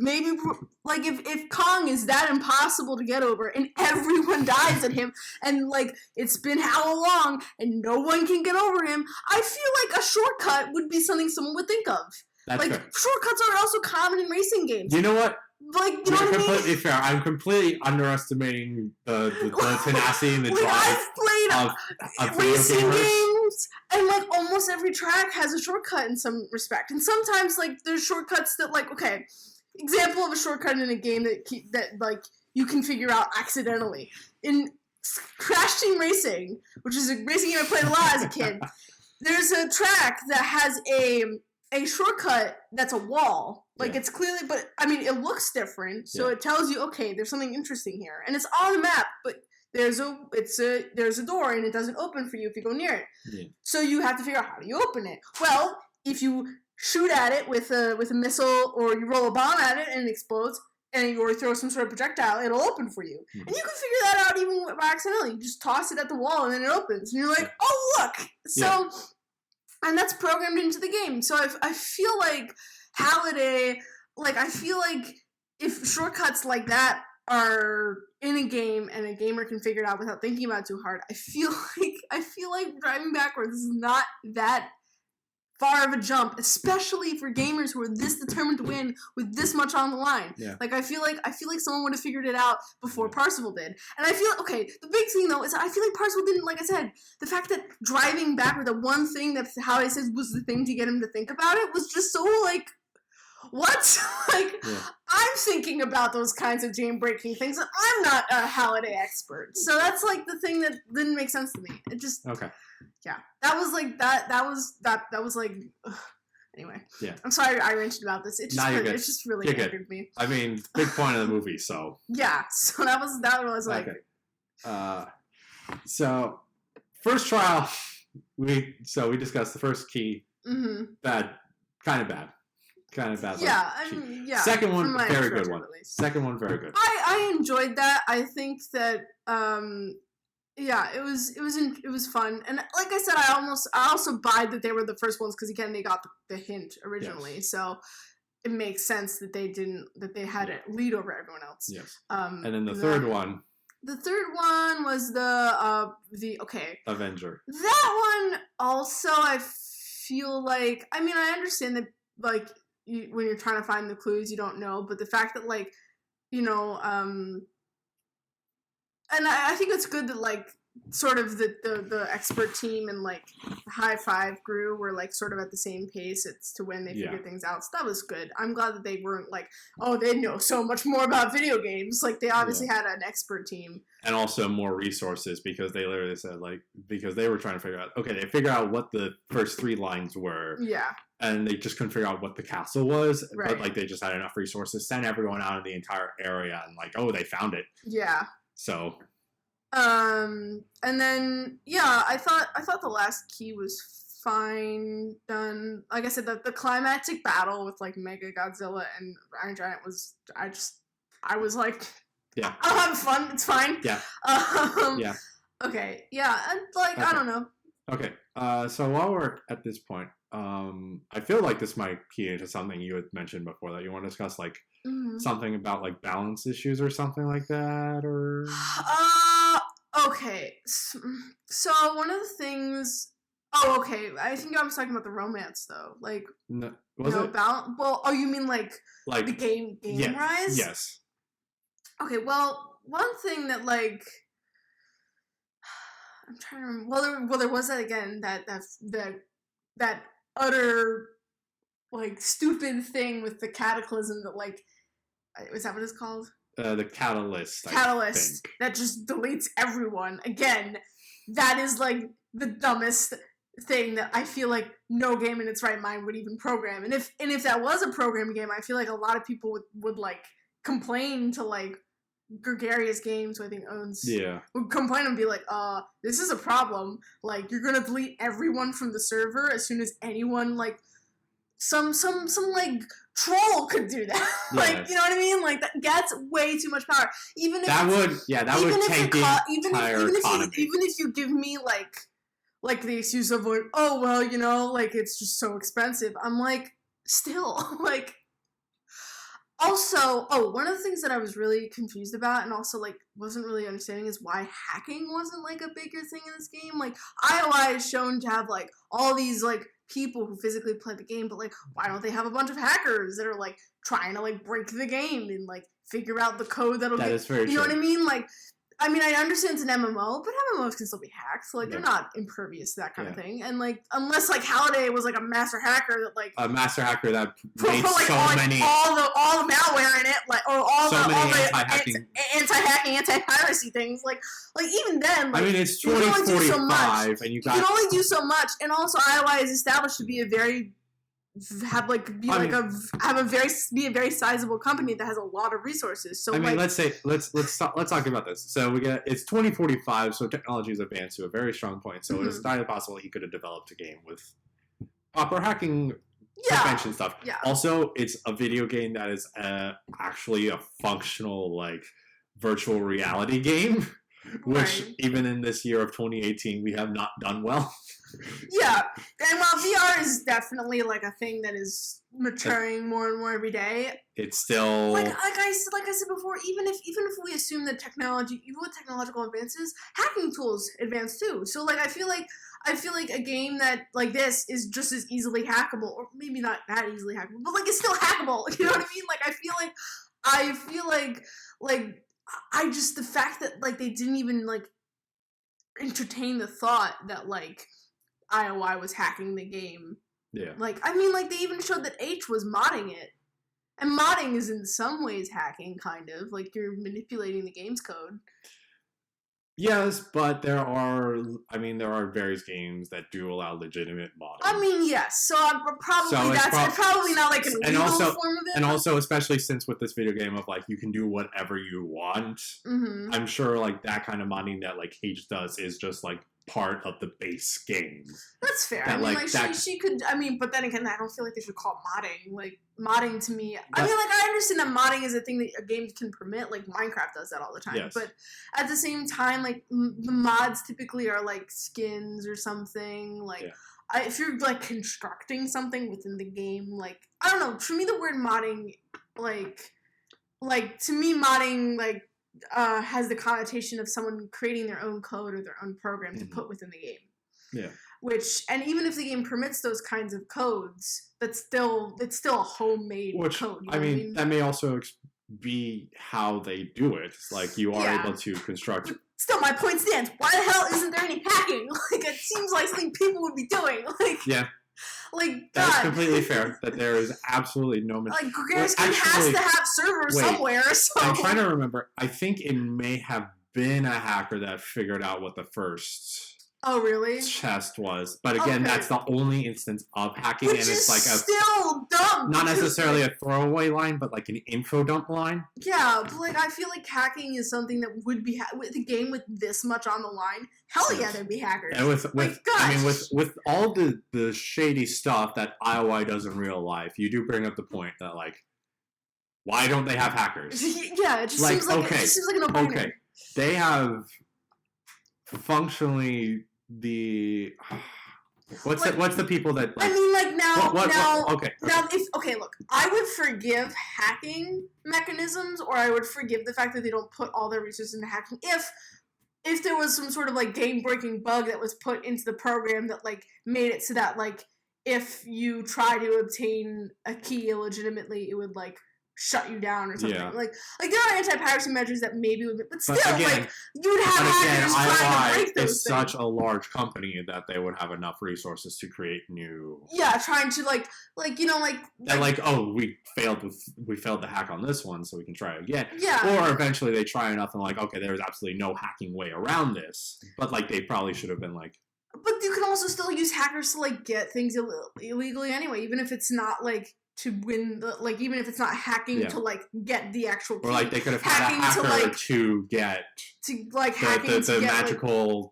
like if Kong is that impossible to get over and everyone dies at him, and like it's been how long and no one can get over him, I feel like a shortcut would be something someone would think of. That's like fair. Shortcuts are also common in racing games. You know what? Like, you know what I mean? Completely fair. I'm completely underestimating the tenacity and the drive. I've played racing games, and like almost every track has a shortcut in some respect. And sometimes like there's shortcuts that like, okay, example of a shortcut in a game that like you can figure out accidentally. In Crash Team Racing, which is a racing game I played a lot as a kid, there's a track that has a a shortcut that's a wall. Like, Yeah. it's clearly, but, I mean, it looks different, so it tells you, okay, there's something interesting here. And it's on the map, but there's a door, and it doesn't open for you if you go near it. Yeah. So you have to figure out, how do you open it? Well, if you shoot at it with a missile, or you roll a bomb at it and it explodes, or throw some sort of projectile, it'll open for you. Mm-hmm. And you can figure that out even by accidentally. You just toss it at the wall, and then it opens. And you're like, oh, look! So, and that's programmed into the game. So I feel like Halliday, like, I feel like if shortcuts like that are in a game and a gamer can figure it out without thinking about it too hard, I feel like driving backwards is not that far of a jump, especially for gamers who are this determined to win with this much on the line. Yeah. Like, I feel like someone would have figured it out before Parzival did. And I feel, okay, the big thing though is I feel like Parzival didn't, like I said, the fact that driving backward, the one thing that Halliday says was the thing to get him to think about it, was just so, like, what? Like, I'm thinking about those kinds of game-breaking things, and I'm not a Halliday expert. So that's, like, the thing that didn't make sense to me. It just... Okay. Yeah. That was, like, that was, like... Ugh. Anyway. Yeah. I'm sorry I ranted about this. It just really angered me. I mean, big point of the movie, so... Yeah. So that was like... Okay. So, first trial, we discussed the first key. Mm-hmm. Bad. Kind of bad. Yeah, I mean, yeah. Second one, very good one. Second one, very good. I enjoyed that. I think that yeah, it was fun. And like I said, I also buy that they were the first ones because again they got the hint originally. Yes. So it makes sense that they had a lead over everyone else. Yes. And then the third one. The third one was the Avenger. That one also I feel like, I mean, I understand that, like, when you're trying to find the clues, you don't know, but the fact that, like, you know, and I think it's good that, like, sort of the expert team and, like, High Five Crew were, like, sort of at the same pace as to when they figured things out. So that was good. I'm glad that they weren't like, oh, they know so much more about video games. Like, they obviously had an expert team. And also more resources because they literally said, like, because they were trying to figure out, okay, they figured out what the first 3 lines were. Yeah. And they just couldn't figure out what the castle was. Right. But, like, they just had enough resources, sent everyone out in the entire area, and, like, oh, they found it. Yeah. So... and then, yeah, I thought the last key was fine done. Like I said, the climactic battle with, like, Mega Godzilla and Iron Giant was, I was like, yeah, I'll have fun, it's fine. Yeah. Yeah. Okay, yeah, and, like, okay. I don't know. Okay, so while we're at this point, I feel like this might key into something you had mentioned before that you want to discuss, like, something about, like, balance issues or something like that, or... Okay, so one of the things... Oh, okay, I think I was talking about the romance, though. Like, no, was it? Well, oh, you mean, like the game Rise? Yes. Okay, well, one thing that, like... I'm trying to remember... Well, there was that, again, that utter, like, stupid thing with the cataclysm that, like... Is that what it's called? The catalyst. Catalyst that just deletes everyone. Again, that is, like, the dumbest thing that I feel like no game in its right mind would even program. And if that was a program game, I feel like a lot of people would like complain to, like, Gregarious Games, who I think owns, would complain and be like, this is a problem. Like, you're gonna delete everyone from the server as soon as anyone, like, some like troll could do that. Like, you know what I mean? Like, that gets way too much power. Even if that would tank the entire economy. Even if you give me like the excuse of, like, oh well, you know, like, it's just so expensive. I'm like, still, like. Also, one of the things that I was really confused about and also, like, wasn't really understanding is why hacking wasn't, like, a bigger thing in this game. Like, IOI is shown to have, like, all these, like, people who physically play the game, but, like, why don't they have a bunch of hackers that are, like, trying to, like, break the game and, like, figure out the code that'll get, is very true. Know what I mean? Like, I mean, I understand it's an MMO, but MMOs can still be hacked, so, like, they're not impervious to that kind of thing. And, like, unless, like, Halliday was, like, a master hacker that, like... A master hacker that made like, many... all the malware in it, like, or all the anti-hacking, anti-piracy things. Like, even then, like... I mean, it's 2045, and you can only do so much, and also IOI is established to be a very have like be a very sizable company that has a lot of resources. So let's talk about this. So it's 2045, so technology is advanced to a very strong point. So it's entirely possible he could have developed a game with proper hacking convention stuff. Yeah. Also, it's a video game that is actually a functional like virtual reality game, which even in this year of 2018 we have not done well. Yeah, and while VR is definitely like a thing that is maturing more and more every day, it's still like I said before. Even if we assume that even with technological advances, hacking tools advance too. So like I feel like a game that like this is just as easily hackable, or maybe not that easily hackable, but like it's still hackable. You know what I mean? Like I feel like I just the fact that like they didn't even like entertain the thought that like IOI was hacking the game. Yeah. Like, I mean, like, they even showed that H was modding it. And modding is in some ways hacking, kind of. Like, you're manipulating the game's code. Yes, but there are various games that do allow legitimate modding. I mean, yes. So it's probably not like an illegal form of it. And also, especially since with this video game of like you can do whatever you want, I'm sure like that kind of modding that like H does is just like part of the base game. That's fair. I mean, like she could. I mean, but then again, I don't feel like they should call it modding. Like modding to me, I mean, like I understand that modding is a thing that a game can permit. Like Minecraft does that all the time. Yes. But at the same time, like the mods typically are like skins or something. Like if you're like constructing something within the game, like I don't know. For me, the word modding, like to me, modding like. Has the connotation of someone creating their own code or their own program to put within the game. Yeah. And even if the game permits those kinds of codes, it's still a homemade code. I mean, that may also be how they do it. It's like you are able to construct. Still, my point stands. Why the hell isn't there any hacking? Like it seems like something people would be doing. Like yeah. Like that's completely fair. That there is absolutely no. Like Garskin has to have servers somewhere. So I'm trying to remember. I think it may have been a hacker that figured out what the first. Oh really? Chest was, but again, that's the only instance of hacking, which and it's like still dumb. Not necessarily a throwaway line, but like an info dump line. Yeah, but like I feel like hacking is something that would be with a game with this much on the line. Hell yeah, there'd be hackers. And with all the shady stuff that IOI does in real life, you do bring up the point that like, why don't they have hackers? Yeah, it just seems like a no-brainer. Okay, they have functionally. What's the people that like, I mean like now okay look, I would forgive hacking mechanisms, or I would forgive the fact that they don't put all their resources into hacking if there was some sort of like game breaking bug that was put into the program that like made it so that like if you try to obtain a key illegitimately it would like shut you down or something. Like there are anti-piracy measures that maybe would, but still, like you'd have hackers trying to break those is things. Such a large company that they would have enough resources to create new. Yeah, trying to like we failed to hack on this one, so we can try again. Yeah. Or eventually they try enough and like, okay, there's absolutely no hacking way around this, but like they probably should have been like. But you can also still use hackers to like get things illegally anyway, even if it's not like. To win even if it's not hacking to like get the actual key. Or like they could have had a hacker to get the magical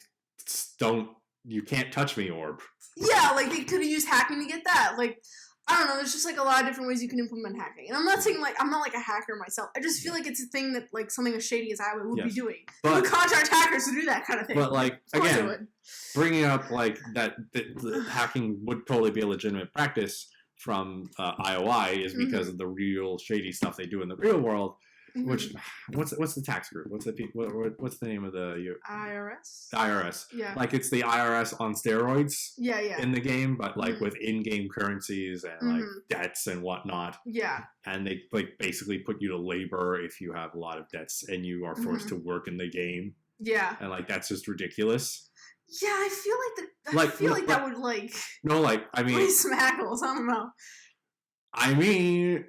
you can't touch me orb. Yeah, like they could have used hacking to get that. Like I don't know, there's just like a lot of different ways you can implement hacking. And I'm not saying like I'm not like a hacker myself. I just feel like it's a thing that like something as shady as I would be doing. You would contract hackers to do that kind of thing. But like again, bringing up like that the hacking would totally be a legitimate practice. From IOI is because of the real shady stuff they do in the real world. Which what's the tax group? What's the name of the IRS? The IRS. Yeah. Like it's the IRS on steroids. Yeah. In the game, but like with in-game currencies and like debts and whatnot. Yeah. And they like basically put you to labor if you have a lot of debts and you are forced to work in the game. Yeah. And like that's just ridiculous. Yeah, I feel like that would like. No, like I mean. Raise some hackles. I don't know. I mean,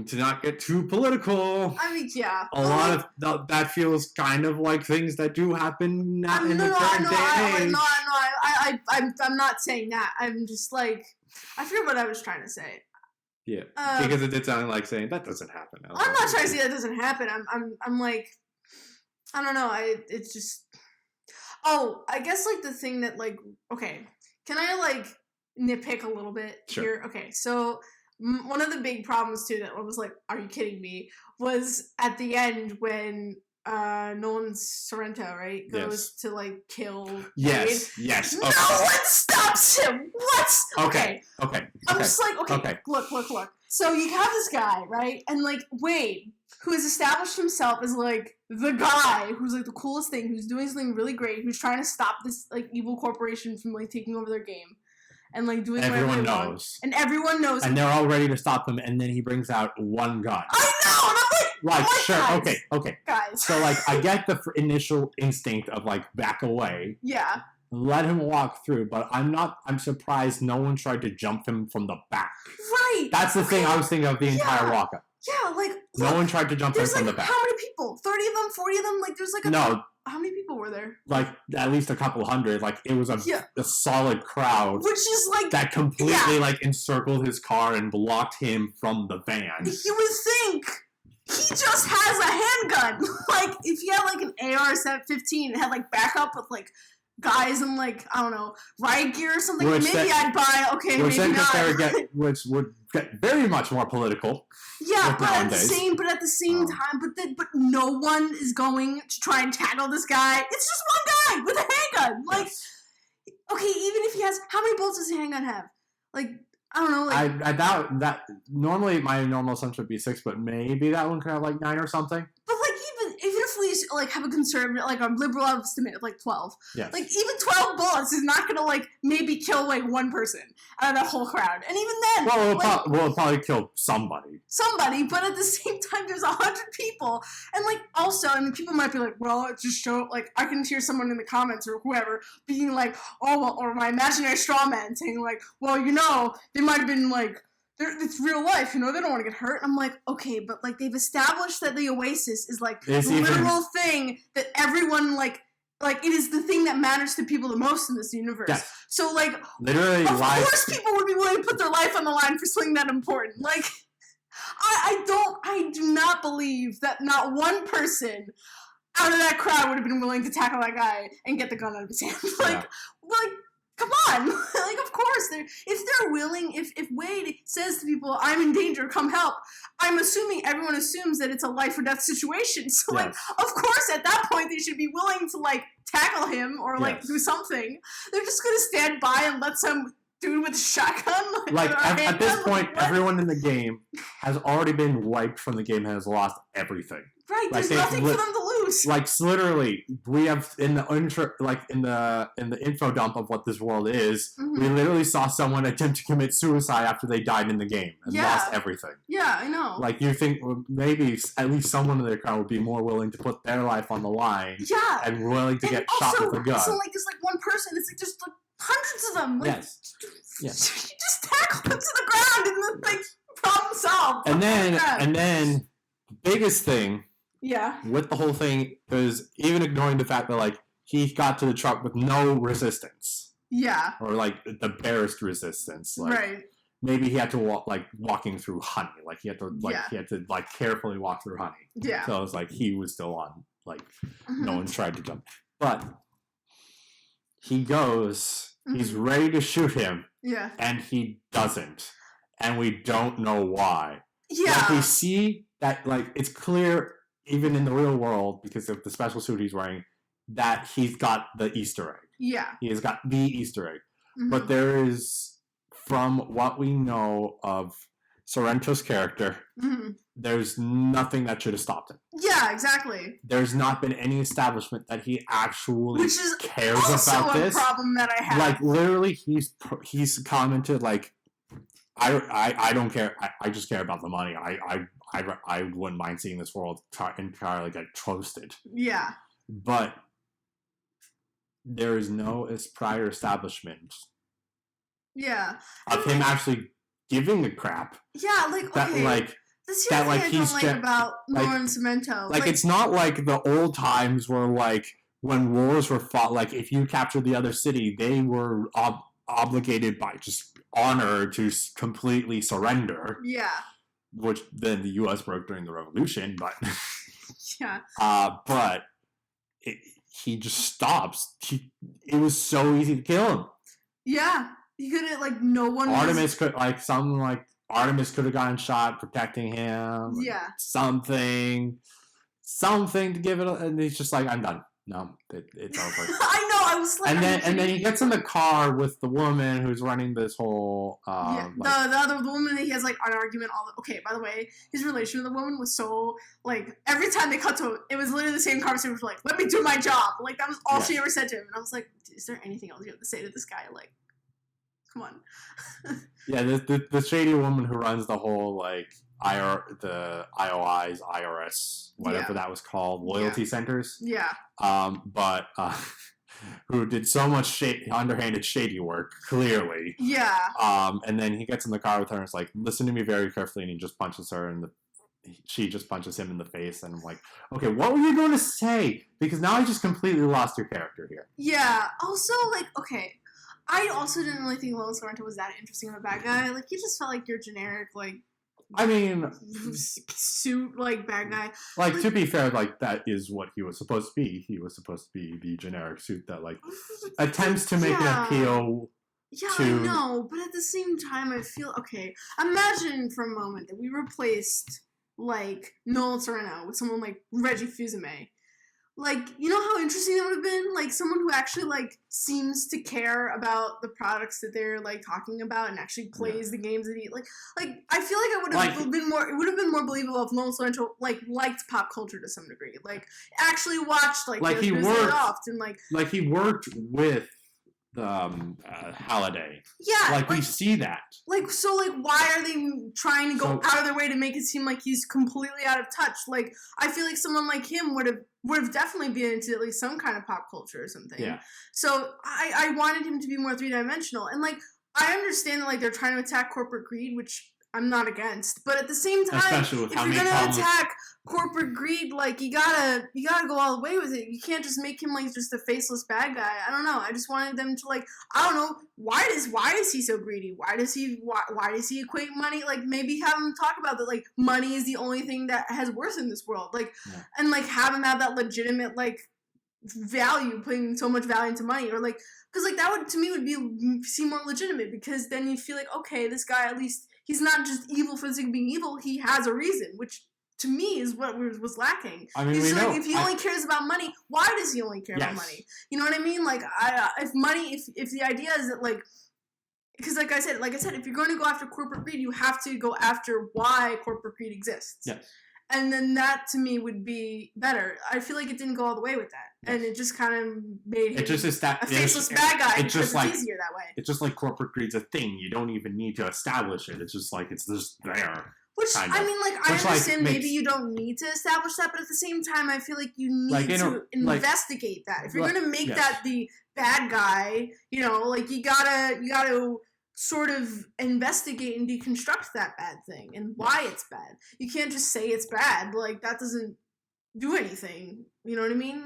to not get too political. I mean, yeah. A lot of that feels kind of like things that do happen in the current day and age. I I'm not saying that. I'm just like, I forget what I was trying to say. Yeah, because it did sound like saying that doesn't happen. I'm not trying to say that doesn't happen. I'm like, I don't know. It's just. Oh, I guess like the thing that like, okay, can I like nitpick a little bit here? Okay, so one of the big problems too that I was like, are you kidding me? Was at the end when Nolan Sorrento, right, goes to like kill. Yes. No one stops him. What? Okay. I'm just like, okay. Look. So you have this guy, right, and like Wade, who has established himself as like the guy who's like the coolest thing, who's doing something really great, who's trying to stop this like evil corporation from like taking over their game. And like doing everyone knows. And everyone knows. And they're all ready to stop him, and then he brings out one gun. I know, and I'm like, sure, guys, okay. Guys. So like I get the initial instinct of like back away. Yeah. Let him walk through, but I'm surprised no one tried to jump him from the back. Right. That's the thing I was thinking of the entire walk-up. Yeah, like no one tried to jump him from the back. How many people? 30 of them? 40 of them? Like there's like No. How many people were there? Like at least a couple hundred. Like it was a solid crowd. Which is like that completely like encircled his car and blocked him from the van. You would think he just has a handgun. Like if he had like an AR-15 and had like backup with like guys in like, I don't know, riot gear or something, I'd buy, maybe not. Which would get very much more political. Yeah, but at the same time, but no one is going to try and tackle this guy. It's just one guy with a handgun. Like, okay, even if he has, how many bullets does a handgun have? Like, I don't know. Like, I doubt that. Normally, my normal assumption would be 6, but maybe that one could have like 9 or something. But like, even if we like have a conservative, like a liberal estimate of like 12, like even 12 bullets is not gonna like maybe kill like one person out of the whole crowd, and even then, it'll probably kill somebody. But at the same time, there's 100 people, and like also, I mean, people might be like, well, it just show like I can hear someone in the comments or whoever being like, oh, well, or my imaginary straw man saying like, well, you know, they might have been like. It's real life, you know, they don't want to get hurt. I'm like, okay, but like they've established that the Oasis is like the literal thing that everyone like it is the thing that matters to people the most in this universe. Yes. So like literally, of course people would be willing to put their life on the line for something that important. Like I do not believe that not one person out of that crowd would have been willing to tackle that guy and get the gun out of his hand. Like come on! Like, of course, if they're willing, if Wade says to people, I'm in danger, come help, I'm assuming everyone assumes that it's a life or death situation. So, like, of course, at that point, they should be willing to, like, tackle him or, like, do something. They're just gonna stand by and let some dude with a shotgun, at this point, everyone in the game has already been wiped from the game and has lost everything. Right, there's nothing for them to lose. Like literally, we have in the intro, in the info dump of what this world is, we literally saw someone attempt to commit suicide after they died in the game and lost everything. Yeah, I know. Like you think maybe at least someone in their crowd would be more willing to put their life on the line. Yeah, and willing to get shot with a gun. So like it's like one person. It's like just like hundreds of them. Like, You just tackle them to the ground and then like problem solved. And then the biggest thing. Yeah. With the whole thing is even ignoring the fact that like he got to the truck with no resistance. Yeah. Or like the barest resistance. Like, right. Maybe he had to walking through honey. Like he had to carefully walk through honey. Yeah. So it was like he was still on no one tried to jump. But he goes, he's ready to shoot him. Yeah. And he doesn't. And we don't know why. Yeah. Like we see that it's clear even in the real world, because of the special suit he's wearing, that he's got the Easter egg. Yeah. He has got the Easter egg. But there is, from what we know of Sorrento's character, there's nothing that should have stopped him. Yeah, exactly. There's not been any establishment that he actually cares also about this. Which is a problem that I have. Like, literally, he's commented, like, I don't care. I just care about the money. I wouldn't mind seeing this world entirely get toasted. Yeah. But there is no prior establishment. Yeah. Of him actually giving a crap. Yeah, like, that, okay. Like, this is what I don't like about Nolan Cemento. Like, it's not like the old times where, like, when wars were fought, like if you captured the other city, they were obligated by just honor to completely surrender. Yeah. Which then the U.S. broke during the Revolution, but yeah. But he just stops. It was so easy to kill him. Yeah, he couldn't no one. Artemis could Artemis could have gotten shot protecting him. Yeah. Something to give it, and he's just like, I'm done. No, it's over. I know. I was like, and then he gets in the car with the woman who's running this whole. The other woman that he has an argument. Okay, by the way, his relation with the woman was so every time they cut to it was literally the same conversation. Was let me do my job. That was all she ever said to him, and I was like, is there anything else you have to say to this guy? Come on. Yeah, the shady woman who runs the whole the IOIs, IRS, whatever that was called, loyalty centers. Yeah. But who did so much underhanded shady work, clearly. Yeah. And then he gets in the car with her and is like, listen to me very carefully, and he just punches her she just punches him in the face, and I'm like, okay, what were you going to say? Because now I just completely lost your character here. Yeah. Also, okay, I also didn't really think Lone Sorrento was that interesting of a bad guy. He just felt like your generic, I mean, suit, bad guy. To be fair, that is what he was supposed to be. He was supposed to be the generic suit that, attempts to make an appeal. Yeah, I know, but at the same time, I feel, okay, imagine for a moment that we replaced, Nolan Sorrento with someone like Reggie Fils-Aimé. You know how interesting that would have been? Someone who actually, seems to care about the products that they're, talking about and actually plays the games that he, I feel like it would have been more, it would have been more believable if Nolan Sorrento, liked pop culture to some degree. Actually watched, he worked, often, he worked with Halliday. Yeah. We see that. Why are they trying to go out of their way to make it seem like he's completely out of touch? I feel like someone like him would have definitely been into at least some kind of pop culture or something. Yeah. So I wanted him to be more three-dimensional. And, I understand that, they're trying to attack corporate greed, which I'm not against. But at the same time, if you're going to attack corporate greed, you gotta go all the way with it. You can't just make him, just a faceless bad guy. I don't know. I just wanted them to, I don't know, why is he so greedy? Why does he equate money? Maybe have him talk about that, money is the only thing that has worth in this world. And, have him have that legitimate, value, putting so much value into money. Or, because, that would, to me, seem more legitimate, because then you feel okay, this guy, at least, he's not just evil for the sake of being evil, he has a reason, which to me is what was lacking. I mean, he's if he only cares about money, why does he only care about money? You know what I mean? If the idea is that because like I said, if you're going to go after corporate greed, you have to go after why corporate greed exists. Yes. And then that to me would be better. I feel like it didn't go all the way with that, and it just kind of made him a faceless bad guy. It's just easier that way. It's just corporate greed's a thing. You don't even need to establish it. It's just it's just there. Which, I mean, I understand maybe you don't need to establish that, but at the same time, I feel like you need to investigate that. If you're going to make that the bad guy, you gotta sort of investigate and deconstruct that bad thing and why it's bad. You can't just say it's bad. That doesn't do anything. You know what I mean?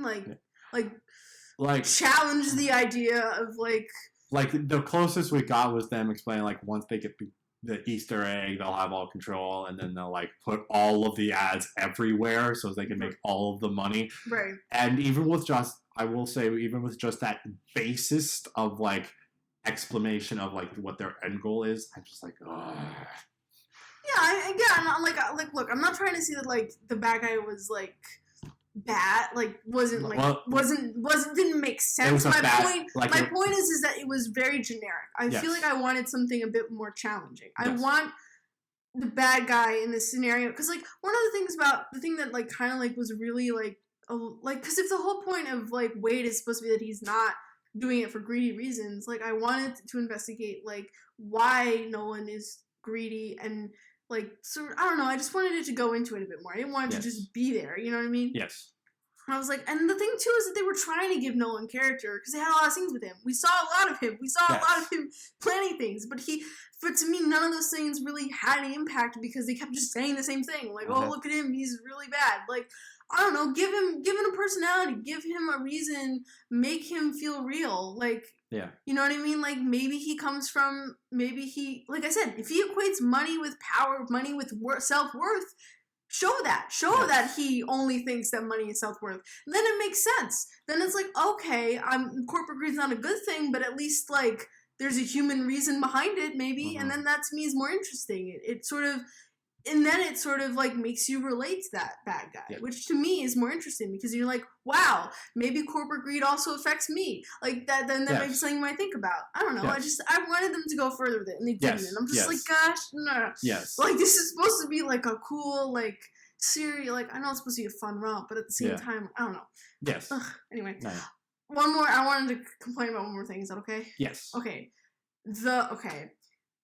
Challenge the idea of the closest we got was them explaining once they get the Easter egg, they'll have all control, and then they'll put all of the ads everywhere so they can make all of the money. Right. And even with just that basis of explanation of what their end goal is, I'm just oh. Yeah, I'm look, I'm not trying to say that the bad guy was bad, didn't make sense. My point is that it was very generic. I feel like I wanted something a bit more challenging. Yes. I want the bad guy in this scenario, because one of the things about the thing that kind of was really because if the whole point of Wade is supposed to be that he's not doing it for greedy reasons, I wanted to investigate why Nolan is greedy, and I don't know, I just wanted it to go into it a bit more. I didn't want it to just be there, you know what I mean? Yes. And I was and the thing too is that they were trying to give Nolan character because they had a lot of scenes with him. We saw a lot of him. We saw a lot of him planning things, but to me, none of those things really had any impact because they kept just saying the same thing. Oh, look at him, he's really bad. I don't know, give him a personality, give him a reason, make him feel real. Like, yeah, you know what I mean? Like, maybe he, like I said, if he equates money with power, money with self-worth, show that he only thinks that money is self-worth. Then it makes sense. Then it's like, okay, corporate greed's not a good thing, but at least, like, there's a human reason behind it, maybe, and then that to me is more interesting. And then it sort of, like, makes you relate to that bad guy, which to me is more interesting, because you're like, wow, maybe corporate greed also affects me. Like, that might be something you might think about. I don't know. I wanted them to go further with it, and they didn't. And I'm just like, gosh, no. Yes. Like, this is supposed to be, like, a cool, like, series. Like, I know it's supposed to be a fun romp, but at the same time, I don't know. Yes. Ugh, anyway. No. One more, I wanted to complain about one more thing. Is that okay? Yes. Okay.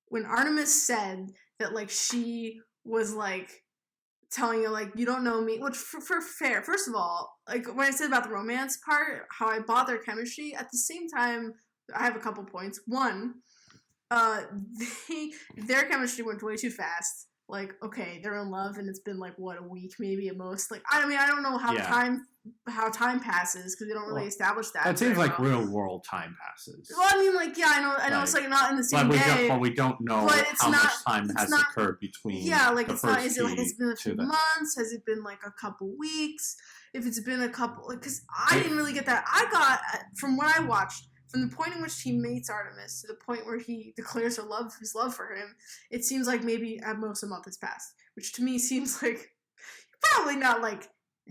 When Artemis said that, like, she was, like, telling you, like, you don't know me, which for fair. First of all, like, when I said about the romance part, how I bought their chemistry, at the same time, I have a couple points. One, their chemistry went way too fast. Like, okay, they're in love, and it's been, like, what, a week maybe at most. Like, I mean, I don't know how time passes, because they don't really establish that. It seems like real world time passes. Well, I mean, like, I know, it's like not in the same day. But we don't know how much time has occurred between. Yeah, like, it's not. Is it like it's been a few months? Has it been like a couple weeks? If it's been a couple, because I didn't really get that. I got, from what I watched, from the point in which he meets Artemis to the point where he declares his love for him, it seems like maybe at most a month has passed, which to me seems like you're probably not, like,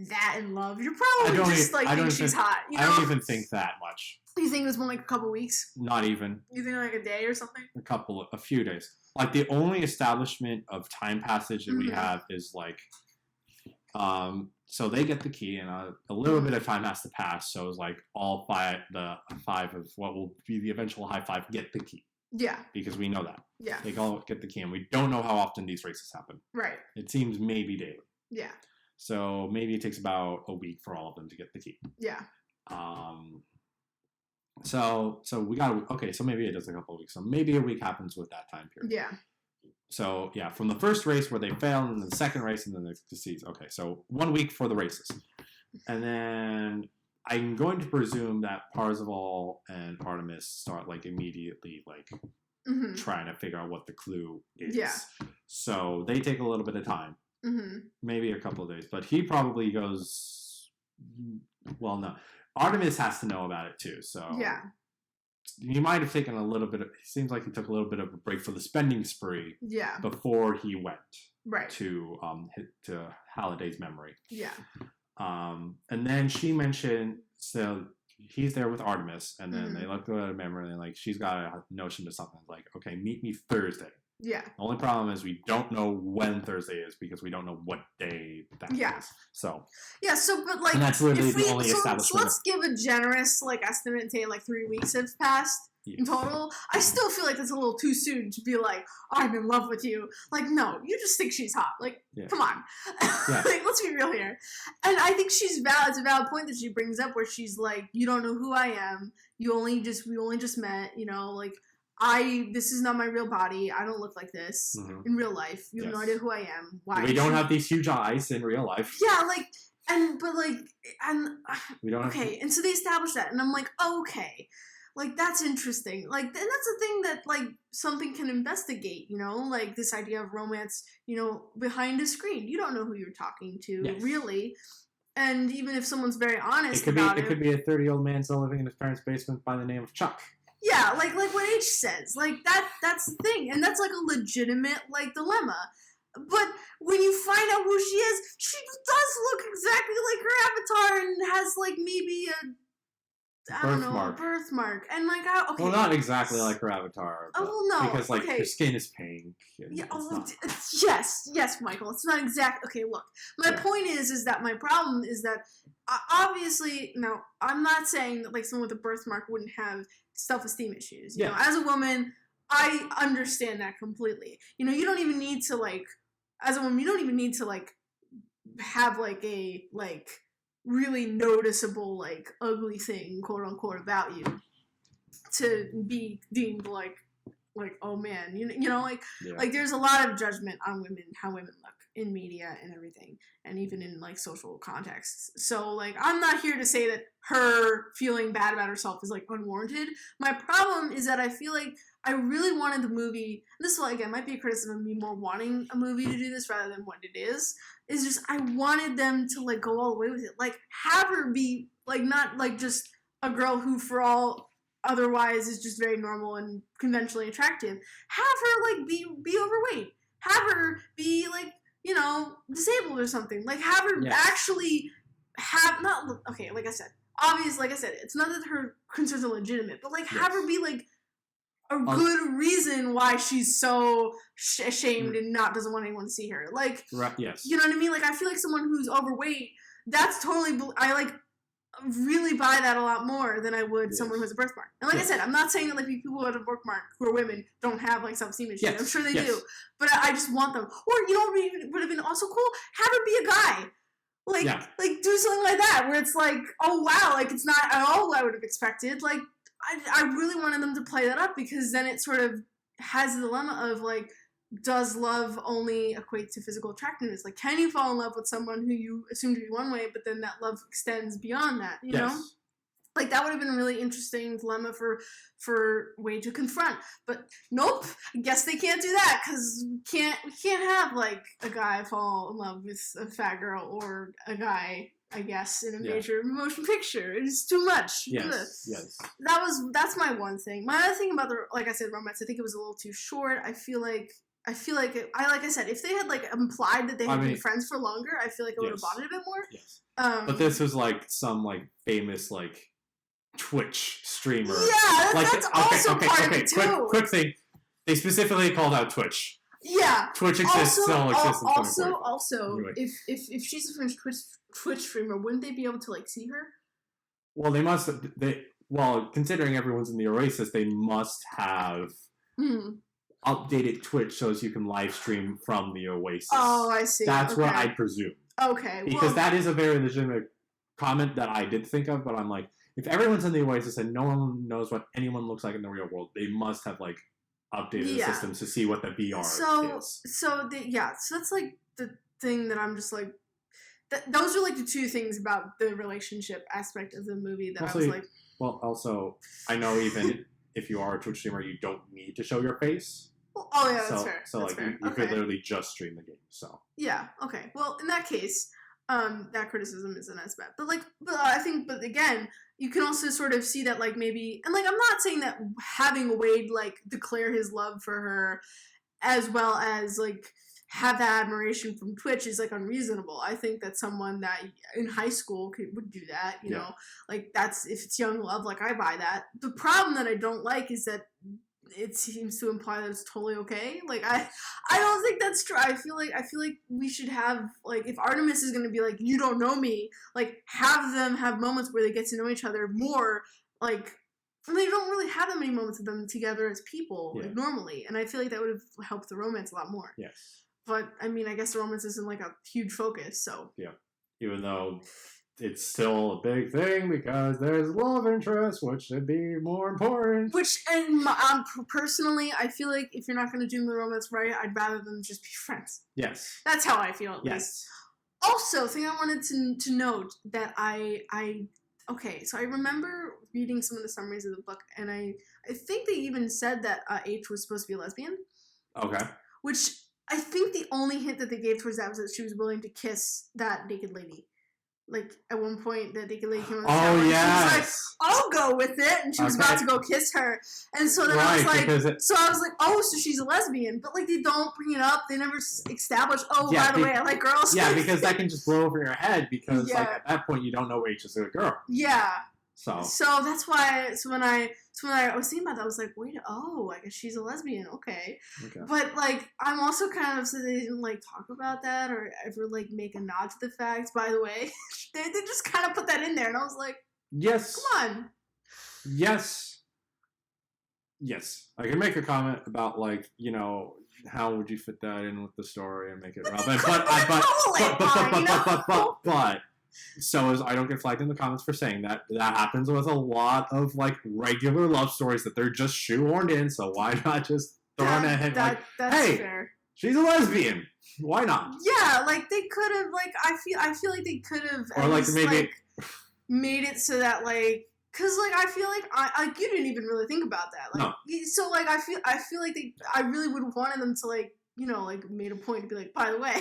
that in love. You're probably just, like, think she's hot. You know? I don't even think that much. You think it was more like a couple weeks? Not even. You think like a day or something? A few days. Like, the only establishment of time passage that we have is, like, so they get the key, and a little bit of time has to pass. So it's like the five of what will be the eventual high five get the key. Yeah. Because we know that. Yeah. They all get the key, and we don't know how often these races happen. Right. It seems maybe daily. Yeah. So maybe it takes about a week for all of them to get the key. Yeah. So we got so maybe it is a couple of weeks. So maybe a week happens with that time period. Yeah. So, yeah, from the first race where they failed, and then the second race, and then the disease. Okay, so 1 week for the races. And then I'm going to presume that Parzival and Artemis start, like, immediately, like, trying to figure out what the clue is. Yeah. So they take a little bit of time. Maybe a couple of days. But he probably goes, well, no. Artemis has to know about it, too, so... Yeah. He might have taken a little bit of... It seems like he took a little bit of a break for the spending spree. Yeah. Before he went. Right. To Halliday's memory. Yeah. And then she mentioned... So he's there with Artemis, and then they look at her memory, and like, she's got a notion to something. Like, okay, meet me Thursday. Yeah. The only problem is we don't know when Thursday is, because we don't know what day that is. So. Yeah, so, but, like... And that's literally the only establishment. So let's give a generous, like, estimate and say, like, 3 weeks have passed in total. I still feel like it's a little too soon to be like, oh, I'm in love with you. Like, no, you just think she's hot. Like, come on. Yeah. Like, let's be real here. And I think it's a valid point that she brings up, where she's like, you don't know who I am. We only just met, you know, like... this is not my real body. I don't look like this in real life. You have no idea who I am. Why? We don't have these huge eyes in real life. Yeah, like, we don't. Okay, and so they established that, and I'm like, okay, like, that's interesting. Like, and that's the thing that, like, something can investigate. You know, like, this idea of romance. You know, behind a screen, you don't know who you're talking to, really. And even if someone's very honest about it, it could be a 30-year-old man still living in his parents' basement by the name of Chuck. Yeah, like what H says. Like, that's the thing. And that's, like, a legitimate, like, dilemma. But when you find out who she is, she does look exactly like her avatar and has, like, maybe a birthmark. And, like, okay. Well, not exactly like her avatar. Oh, well, no. Because, like, her skin is pink. Yeah, yes, Michael. It's not exact. Okay, look. My point is that my problem is that, obviously, now, I'm not saying that, like, someone with a birthmark wouldn't have self-esteem issues. You know, as a woman, I understand that completely. You know, you don't even need to, like, as a woman, you don't even need to, like, have, like, a, like, really noticeable, like, ugly thing, quote unquote, about you to be deemed like, oh man, you know, like, like, there's a lot of judgment on women, how women look. in media and everything, and even in like social contexts. So like I'm not here to say that her feeling bad about herself is like unwarranted. My problem is that I feel like I really wanted the movie, and this again might be a criticism of me more wanting a movie to do this rather than what it is just I wanted them to like go all the way with it. Like have her be like not like just a girl who for all otherwise is just very normal and conventionally attractive. Have her like be overweight. Have her be like, you know, disabled or something. Like have her actually have not okay, like I said, obviously like I said, it's not that her concerns are legitimate, but like have her be like a good reason why she's so ashamed and doesn't want anyone to see her. Like, yes. You know what I mean? Like, I feel like someone who's overweight, that's totally, I like really buy that a lot more than I would someone who has a birthmark. And like I said, I'm not saying that like people who have a birthmark who are women don't have like self-esteem issues. I'm sure they do, but I just want them. Or you know what would have been also cool? Have her be a guy. Like do something like that where it's like, oh wow, like it's not at all what I would have expected. Like I really wanted them to play that up because then it sort of has the dilemma of like, does love only equate to physical attractiveness? Like, can you fall in love with someone who you assume to be one way, but then that love extends beyond that, you know? Like, that would have been a really interesting dilemma for Wade to confront. But nope, I guess they can't do that because we can't have, like, a guy fall in love with a fat girl or a guy, I guess, in a major motion picture. It's too much. Yes. That's my one thing. My other thing about the, like I said, romance, I think it was a little too short. I feel like like I said, if they had like implied that they had been friends for longer, I feel like I would have bought it a bit more. Yes. But this was like some like famous like Twitch streamer. Yeah, that's also part of it too. Quick thing. They specifically called out Twitch. Yeah. Twitch exists, still exists. Also, if she's a French Twitch streamer, wouldn't they be able to like see her? Well, they must. Considering everyone's in the Oasis, they must have updated Twitch so as you can live stream from the Oasis. Oh, I see. That's what I presume. Okay. Because that is a very legitimate comment that I did think of, but I'm like, if everyone's in the Oasis and no one knows what anyone looks like in the real world, they must have like updated the systems to see what the VR is. So that's like the thing that I'm just like, those are like the two things about the relationship aspect of the movie that I was like. Well, also, I know even if you are a Twitch streamer, you don't need to show your face. Well, oh yeah, that's fair. So that's like fair. you could literally just stream the game. So yeah, okay. Well, in that case, that criticism isn't as bad. But I think, but again, you can also sort of see that like maybe, and like I'm not saying that having Wade like declare his love for her, as well as like have that admiration from Twitch is like unreasonable. I think that someone that in high school would do that, you know, like that's, if it's young love, like I buy that. The problem that I don't like is that it seems to imply that it's totally okay. Like I don't think that's true. I feel like we should have like, if Artemis is gonna be like, you don't know me, like have them have moments where they get to know each other more. Like, and they don't really have that many moments of them together as people like normally, and I feel like that would have helped the romance a lot more. Yes. But I mean, I guess the romance isn't like a huge focus, so yeah. Even though it's still a big thing because there's love interest, which should be more important. Which, and personally, I feel like if you're not going to do the romance right, I'd rather them just be friends. Yes. That's how I feel, at least. Also, thing I wanted to note that okay, so I remember reading some of the summaries of the book, and I think they even said that H was supposed to be a lesbian. Okay. Which I think the only hint that they gave towards that was that she was willing to kiss that naked lady. Like, at one point, the naked lady came on the shower, and she was like, I'll go with it, and she was about to go kiss her. And so then I was like, oh, so she's a lesbian. But, like, they don't bring it up. They never establish, by the way, I like girls. Yeah, because that can just blow over your head, because, like, at that point, you don't know H is a girl. Yeah. So that's why, when I was thinking about that, I was like, wait, I guess she's a lesbian, okay. But, like, I'm also kind of upset they didn't, like, talk about that or ever, like, make a nod to the fact. By the way, they just kind of put that in there, and I was like, yes. Come on. Yes. I can make a comment about, like, you know, how would you fit that in with the story and make it relevant? But so as I don't get flagged in the comments for saying that happens with a lot of like regular love stories that they're just shoehorned in. So why not just throw in a hint like, hey, fair. she's a lesbian. Why not? Yeah, like they could have, like I feel like they could have, or like maybe like, made it so that like, cause like I feel like you didn't even really think about that. Like, no. So like I feel like I really would have wanted them to like, you know, like made a point to be like, by the way,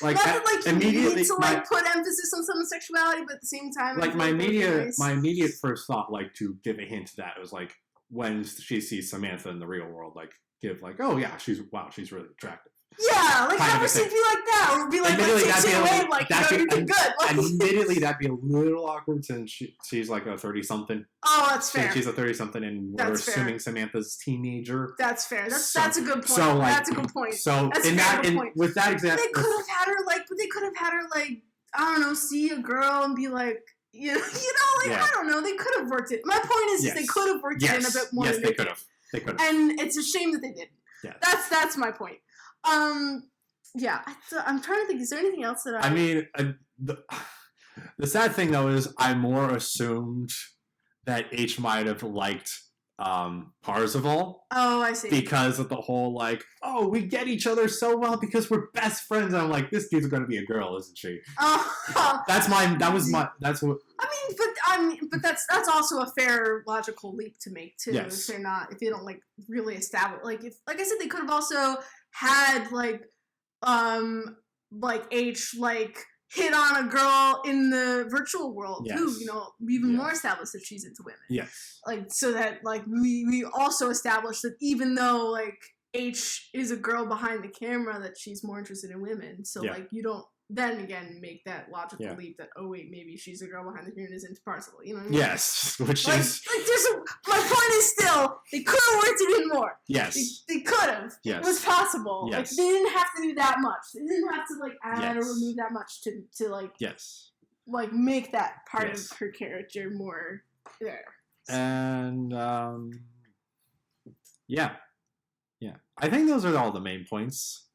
like not that like you immediately need to like put emphasis on some sexuality, but at the same time, like my immediate first thought, like to give a hint to that, was like when she sees Samantha in the real world, like give like, oh yeah, she's really attractive. Yeah, like have her scene be like that, or be like, you're good. Like, admittedly, that'd be a little awkward since she's like a 30-something. Oh, that's fair. She's a 30-something, and we're assuming Samantha's teenager. That's fair. That's a good point. So, like, that's a good point. So with that example, they could have had her like I don't know, see a girl and be like. You know, like I don't know. They could have worked it. My point is, they could have worked it in a bit more. Yes, they could have. They could have. And it's a shame that they didn't. Yeah. That's my point. Yeah. I'm trying to think. Is there anything else that I mean, the sad thing though is I more assumed that H might have liked Parzival. Oh, I see. Because of the whole like, oh, we get each other so well because we're best friends. And I'm like, this dude's gonna be a girl, isn't she? Oh, that's what. I mean, but that's also a fair logical leap to make too. Yes. If they don't like really establish, like I said, they could have also had like H like hit on a girl in the virtual world too, you know, even more established that she's into women. Yes. Like so that like we also established that even though like H is a girl behind the camera, that she's more interested in women. So like you don't then again make that logical leap that maybe she's a girl behind the camera and is into Parzival. You know what I mean? Yes, which like, is like there's my point is still they could have worked it in more. Yes, they could have. Yes, it was possible. Yes. Like they didn't have to do that much. They didn't have to like add or remove that much to like like make that part of her character more there. And yeah, I think those are all the main points.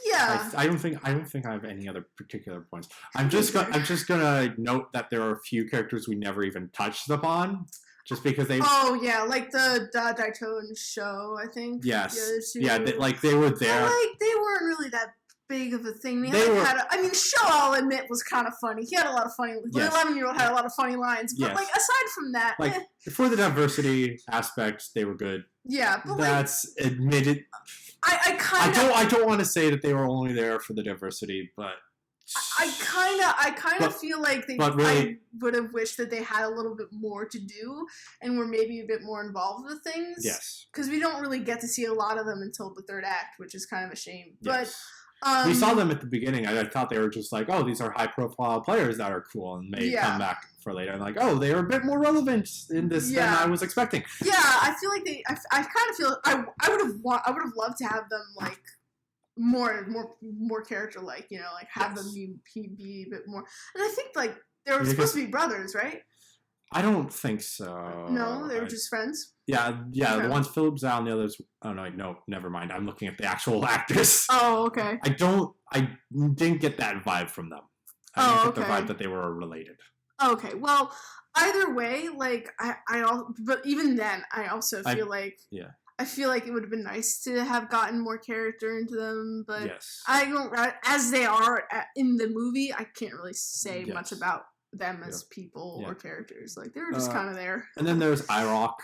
Yeah, I don't think I have any other particular points. I'm just gonna note that there are a few characters we never even touched upon, just because they. Oh yeah, like the Dayton show, I think. Yes. The yeah, they were there. But, like they weren't really that big of a thing. Shaw, I'll admit, was kind of funny. He had a lot of funny. The 11-year-old had a lot of funny lines, but like aside from that, like for the diversity aspect, they were good. Yeah, but that's admitted. I don't want to say that they were only there for the diversity, but I kind of feel like I would have wished that they had a little bit more to do and were maybe a bit more involved with things. Yes, because we don't really get to see a lot of them until the third act, which is kind of a shame. Yes. But we saw them at the beginning. I thought they were just like, oh, these are high-profile players that are cool, and they come back for later. And like, oh, they are a bit more relevant in this than I was expecting. Yeah, I feel like I kind of feel I would have loved to have them like more character like, you know, like have them be a bit more. And I think like they were supposed to be brothers, right? I don't think so. No, they were just friends. Yeah. Okay. The one's Philip Zhao, and the other's no, never mind. I'm looking at the actual actors. Oh, okay. I didn't get that vibe from them. I didn't get the vibe that they were related. Okay, well, either way, like but even then, I also feel like I feel like it would have been nice to have gotten more character into them, but I don't. As they are in the movie, I can't really say much about them as people or characters. Like they were just kind of there. And then there's IROC,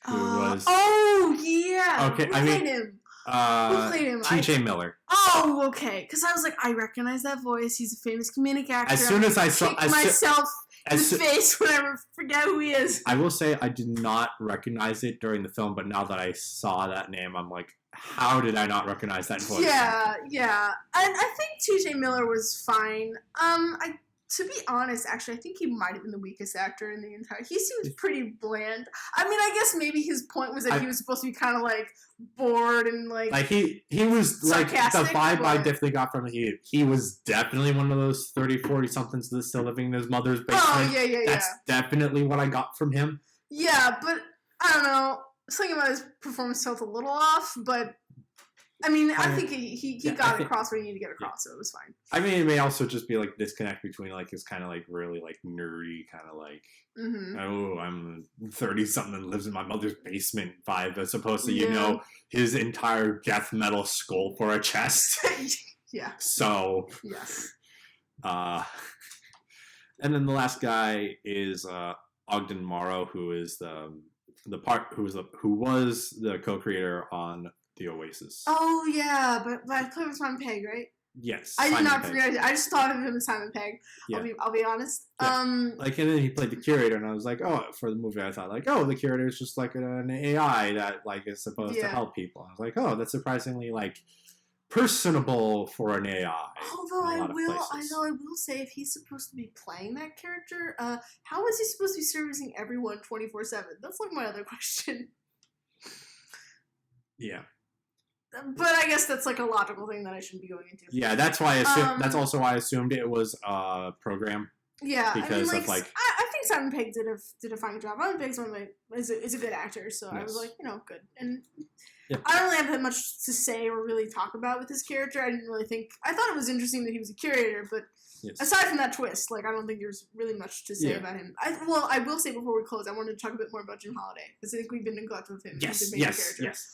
who was. Oh yeah. Okay, Who played him? Who played him? T.J. Miller. Oh, okay. Because I was like, I recognize that voice. He's a famous comedic actor. As soon as I saw myself in the face when I forget who he is. I will say I did not recognize it during the film, but now that I saw that name, I'm like, how did I not recognize that voice? Yeah. And I think T.J. Miller was fine. To be honest, actually, I think he might have been the weakest actor in the entire. He seems pretty bland. I mean, I guess maybe his point was that he was supposed to be kind of like bored and like he was like the vibe I definitely got from him. He was definitely one of those 30, 40 somethings that's still living in his mother's basement. Oh yeah. That's definitely what I got from him. Yeah, but I don't know. Something about his performance felt a little off, but I mean, I think he got across what he needed to get across, so it was fine. I mean, it may also just be like disconnect between like his kind of like really like nerdy kind of like oh, I'm 30-something and lives in my mother's basement vibe, as opposed to you know his entire death metal skull for a chest. Yeah. So yes. And then the last guy is Ogden Morrow, who is who was the co-creator on The Oasis. Oh yeah, but I played with Simon Pegg, right? Yes. I did not forget it. I just thought of him as Simon Pegg. Yeah. I'll be honest. Yeah. Like, and then he played the curator, and I was like, oh, for the movie, I thought like, oh, the curator is just like an AI that like is supposed to help people. I was like, oh, that's surprisingly like personable for an AI. Although I will say, if he's supposed to be playing that character, how is he supposed to be servicing everyone 24/7? That's like my other question. Yeah. But I guess that's like a logical thing that I shouldn't be going into. Yeah, that's why I assumed. That's also why I assumed it was a program. Yeah, because I mean, of like. I think Simon Pegg did a fine job. Simon Pegg's is a good actor, so I was like, good. And I don't really have that much to say or really talk about with his character. I didn't really think. I thought it was interesting that he was a curator, but aside from that twist, like I don't think there's really much to say about him. I will say before we close, I wanted to talk a bit more about Jim Holiday because I think we've been neglectful of him. Yes, he's a major character. Yes.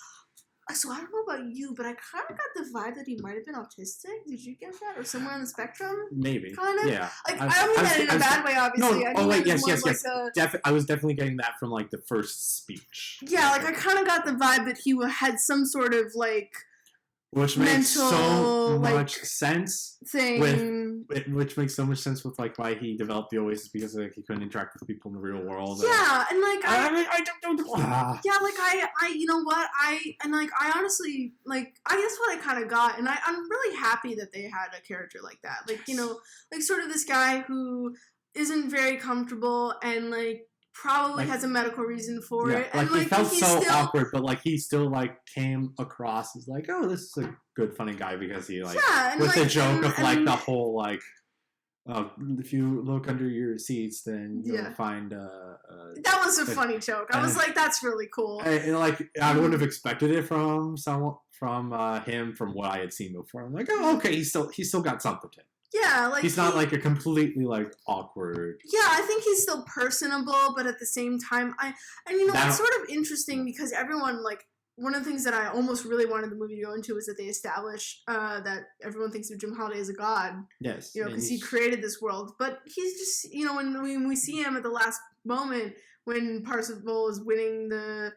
So I don't know about you, but I kind of got the vibe that he might have been autistic. Did you get that, or somewhere on the spectrum? Maybe. Kind of. Yeah. Like I don't mean that in a bad way, obviously. No. Yes. I was definitely getting that from like the first speech. Yeah, like I kind of got the vibe that he had some sort of like. Which makes so much sense. Thing. Which makes so much sense with like why he developed the Oasis, because like he couldn't interact with people in the real world. Yeah, and like I don't. Yeah, like I you know what I honestly like I guess what I kind of got, and I'm really happy that they had a character like that. Like like sort of this guy who isn't very comfortable and like. Probably has a medical reason for it. Like, and, he felt so awkward, but like he still like came across as like, oh, this is a good, funny guy, because he like with the joke of like the whole like, if you look under your seats, then you'll find. That was a funny joke. I was like, that's really cool. And like I wouldn't have expected it from him from what I had seen before. I'm like, oh, okay, he's still got something to him. Yeah, like he's not like a completely like awkward. Yeah, I think he's still personable, but at the same time, it's sort of interesting because everyone like one of the things that I almost really wanted the movie to go into is that they establish that everyone thinks of Jim Holiday as a god. Yes, because he created this world, but he's just when we see him at the last moment when Parsifal is winning the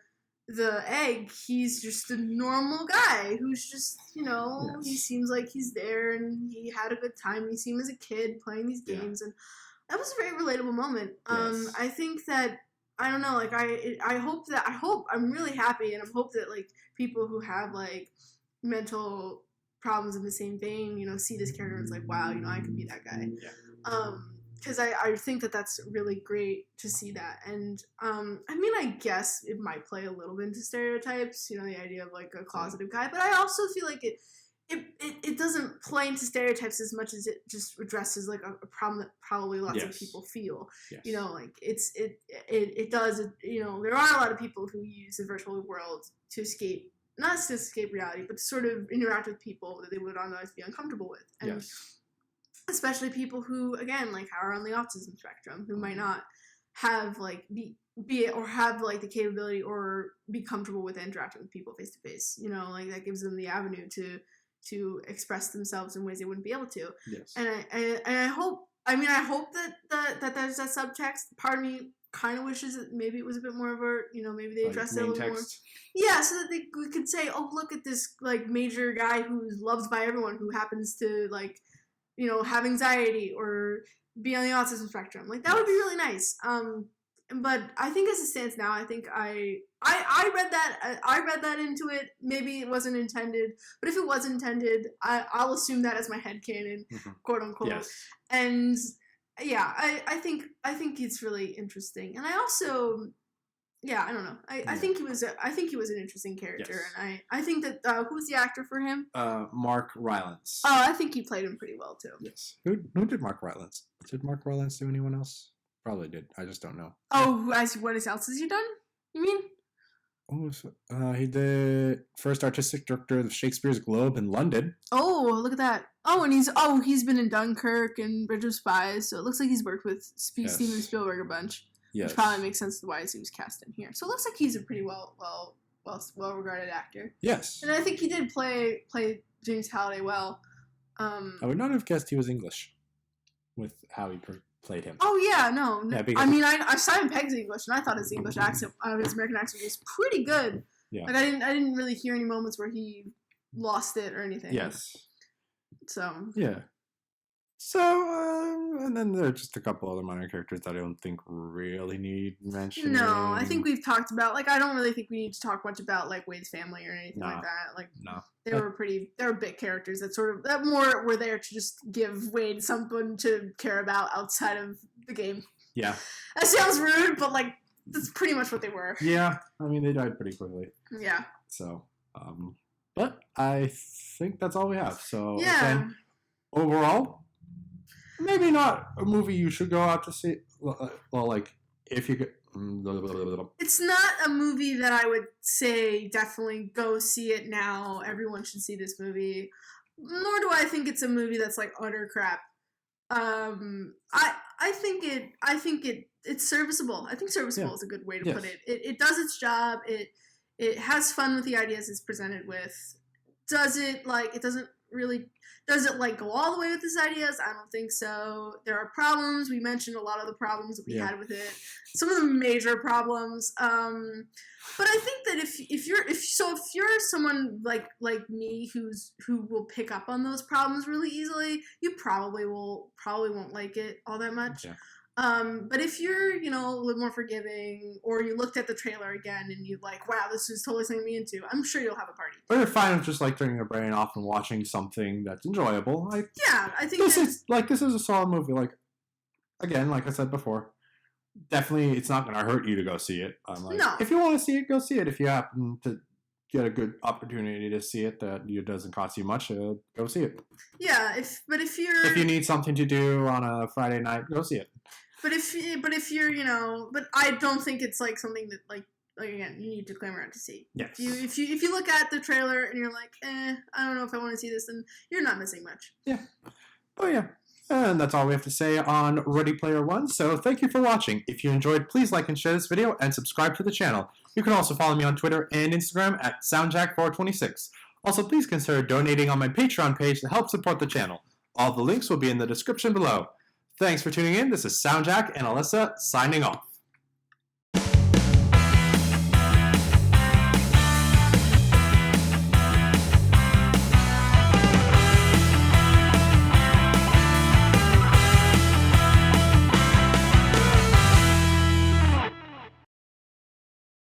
egg, he's just a normal guy who's just, he seems like he's there and he had a good time. You see him as a kid playing these games, and that was a very relatable moment. Yes. I think that, I don't know, like, I'm really happy, and I hope that, like, people who have, like, mental problems in the same vein, see this character and it's like, wow, I could be that guy. Yeah. Because I think that that's really great to see that. And, I guess it might play a little bit into stereotypes, the idea of, like, a closeted guy. But I also feel like it doesn't play into stereotypes as much as it just addresses, like, a problem that probably lots of people feel. Yes. Like, it does, there are a lot of people who use the virtual world to escape, not to escape reality, but to sort of interact with people that they would otherwise be uncomfortable with. And especially people who, again, like, are on the autism spectrum, who might not have, like, be or have, like, the capability or be comfortable with interacting with people face to face. Like, that gives them the avenue to express themselves in ways they wouldn't be able to. Yes. And I hope that there's that subtext. Part of me kind of wishes that maybe it was a bit more of a, maybe they addressed it a little more. Yeah, so that we could say, oh, look at this, like, major guy who's loved by everyone, who happens to, like, have anxiety or be on the autism spectrum. Like, that would be really nice. But I think as it stands now, I think I read that into it. Maybe it wasn't intended, but if it was intended, I'll assume that as my headcanon, quote unquote. Yes. And yeah, I think it's really interesting. And I also, I don't know. I think he was an interesting character, yes. And I think that who's the actor for him? Mark Rylance. Oh, I think he played him pretty well too. Yes. Who did Mark Rylance? Did Mark Rylance do anyone else? Probably did. I just don't know. Oh, what else has he done? You mean? he did first artistic director of Shakespeare's Globe in London. Oh, look at that. Oh, and he's been in Dunkirk and Bridge of Spies, so it looks like he's worked with Steven Spielberg a bunch. Yes. Which probably makes sense to why he was cast in here. So it looks like he's a pretty well regarded actor. Yes. And I think he did play James Halliday well. I would not have guessed he was English with how he played him. Oh yeah, no. Yeah, I mean, I Simon Pegg's English, and I thought his English accent, his American accent was pretty good. Yeah. Like I didn't really hear any moments where he lost it or anything. Yes. So. Yeah. So, and then there are just a couple other minor characters that I don't think really need mentioning. No, I think we've talked about, like, I don't really think we need to talk much about, like, Wade's family or anything like that. Like, they were big characters that more were there to just give Wade something to care about outside of the game. Yeah. That sounds rude, but, like, that's pretty much what they were. Yeah. I mean, they died pretty quickly. Yeah. So, but I think that's all we have. So, yeah. Again, overall, maybe not a movie you should go out to see. Well, like, if you could. It's not a movie that I would say definitely go see it now. Everyone should see this movie. Nor do I think it's a movie that's like utter crap. I think it's serviceable. I think serviceable is a good way to put it. It does its job. It has fun with the ideas it's presented with. Does it go all the way with his ideas? I don't think so. There are problems. We mentioned a lot of the problems that we had with it. Some of the major problems. But I think that if you're someone like me who will pick up on those problems really easily, you probably won't like it all that much. Yeah. But if you're, a little more forgiving, or you looked at the trailer again and you're like, wow, this is totally something me into, I'm sure you'll have a party. Or you're fine with just like turning your brain off and watching something that's enjoyable. I think this is a solid movie. Like, again, like I said before, definitely it's not going to hurt you to go see it. If you want to see it, go see it. If you happen to get a good opportunity to see it that doesn't cost you much, go see it. Yeah, if you need something to do on a Friday night, go see it. But if you're, but I don't think it's like something that like again, you need to clamor out to see. Yes. If you look at the trailer and you're like, I don't know if I want to see this, then you're not missing much. Yeah. Oh yeah. And that's all we have to say on Ready Player One. So thank you for watching. If you enjoyed, please like and share this video and subscribe to the channel. You can also follow me on Twitter and Instagram at SoundJack426. Also, please consider donating on my Patreon page to help support the channel. All the links will be in the description below. Thanks for tuning in. This is SoundJack and Alyssa signing off.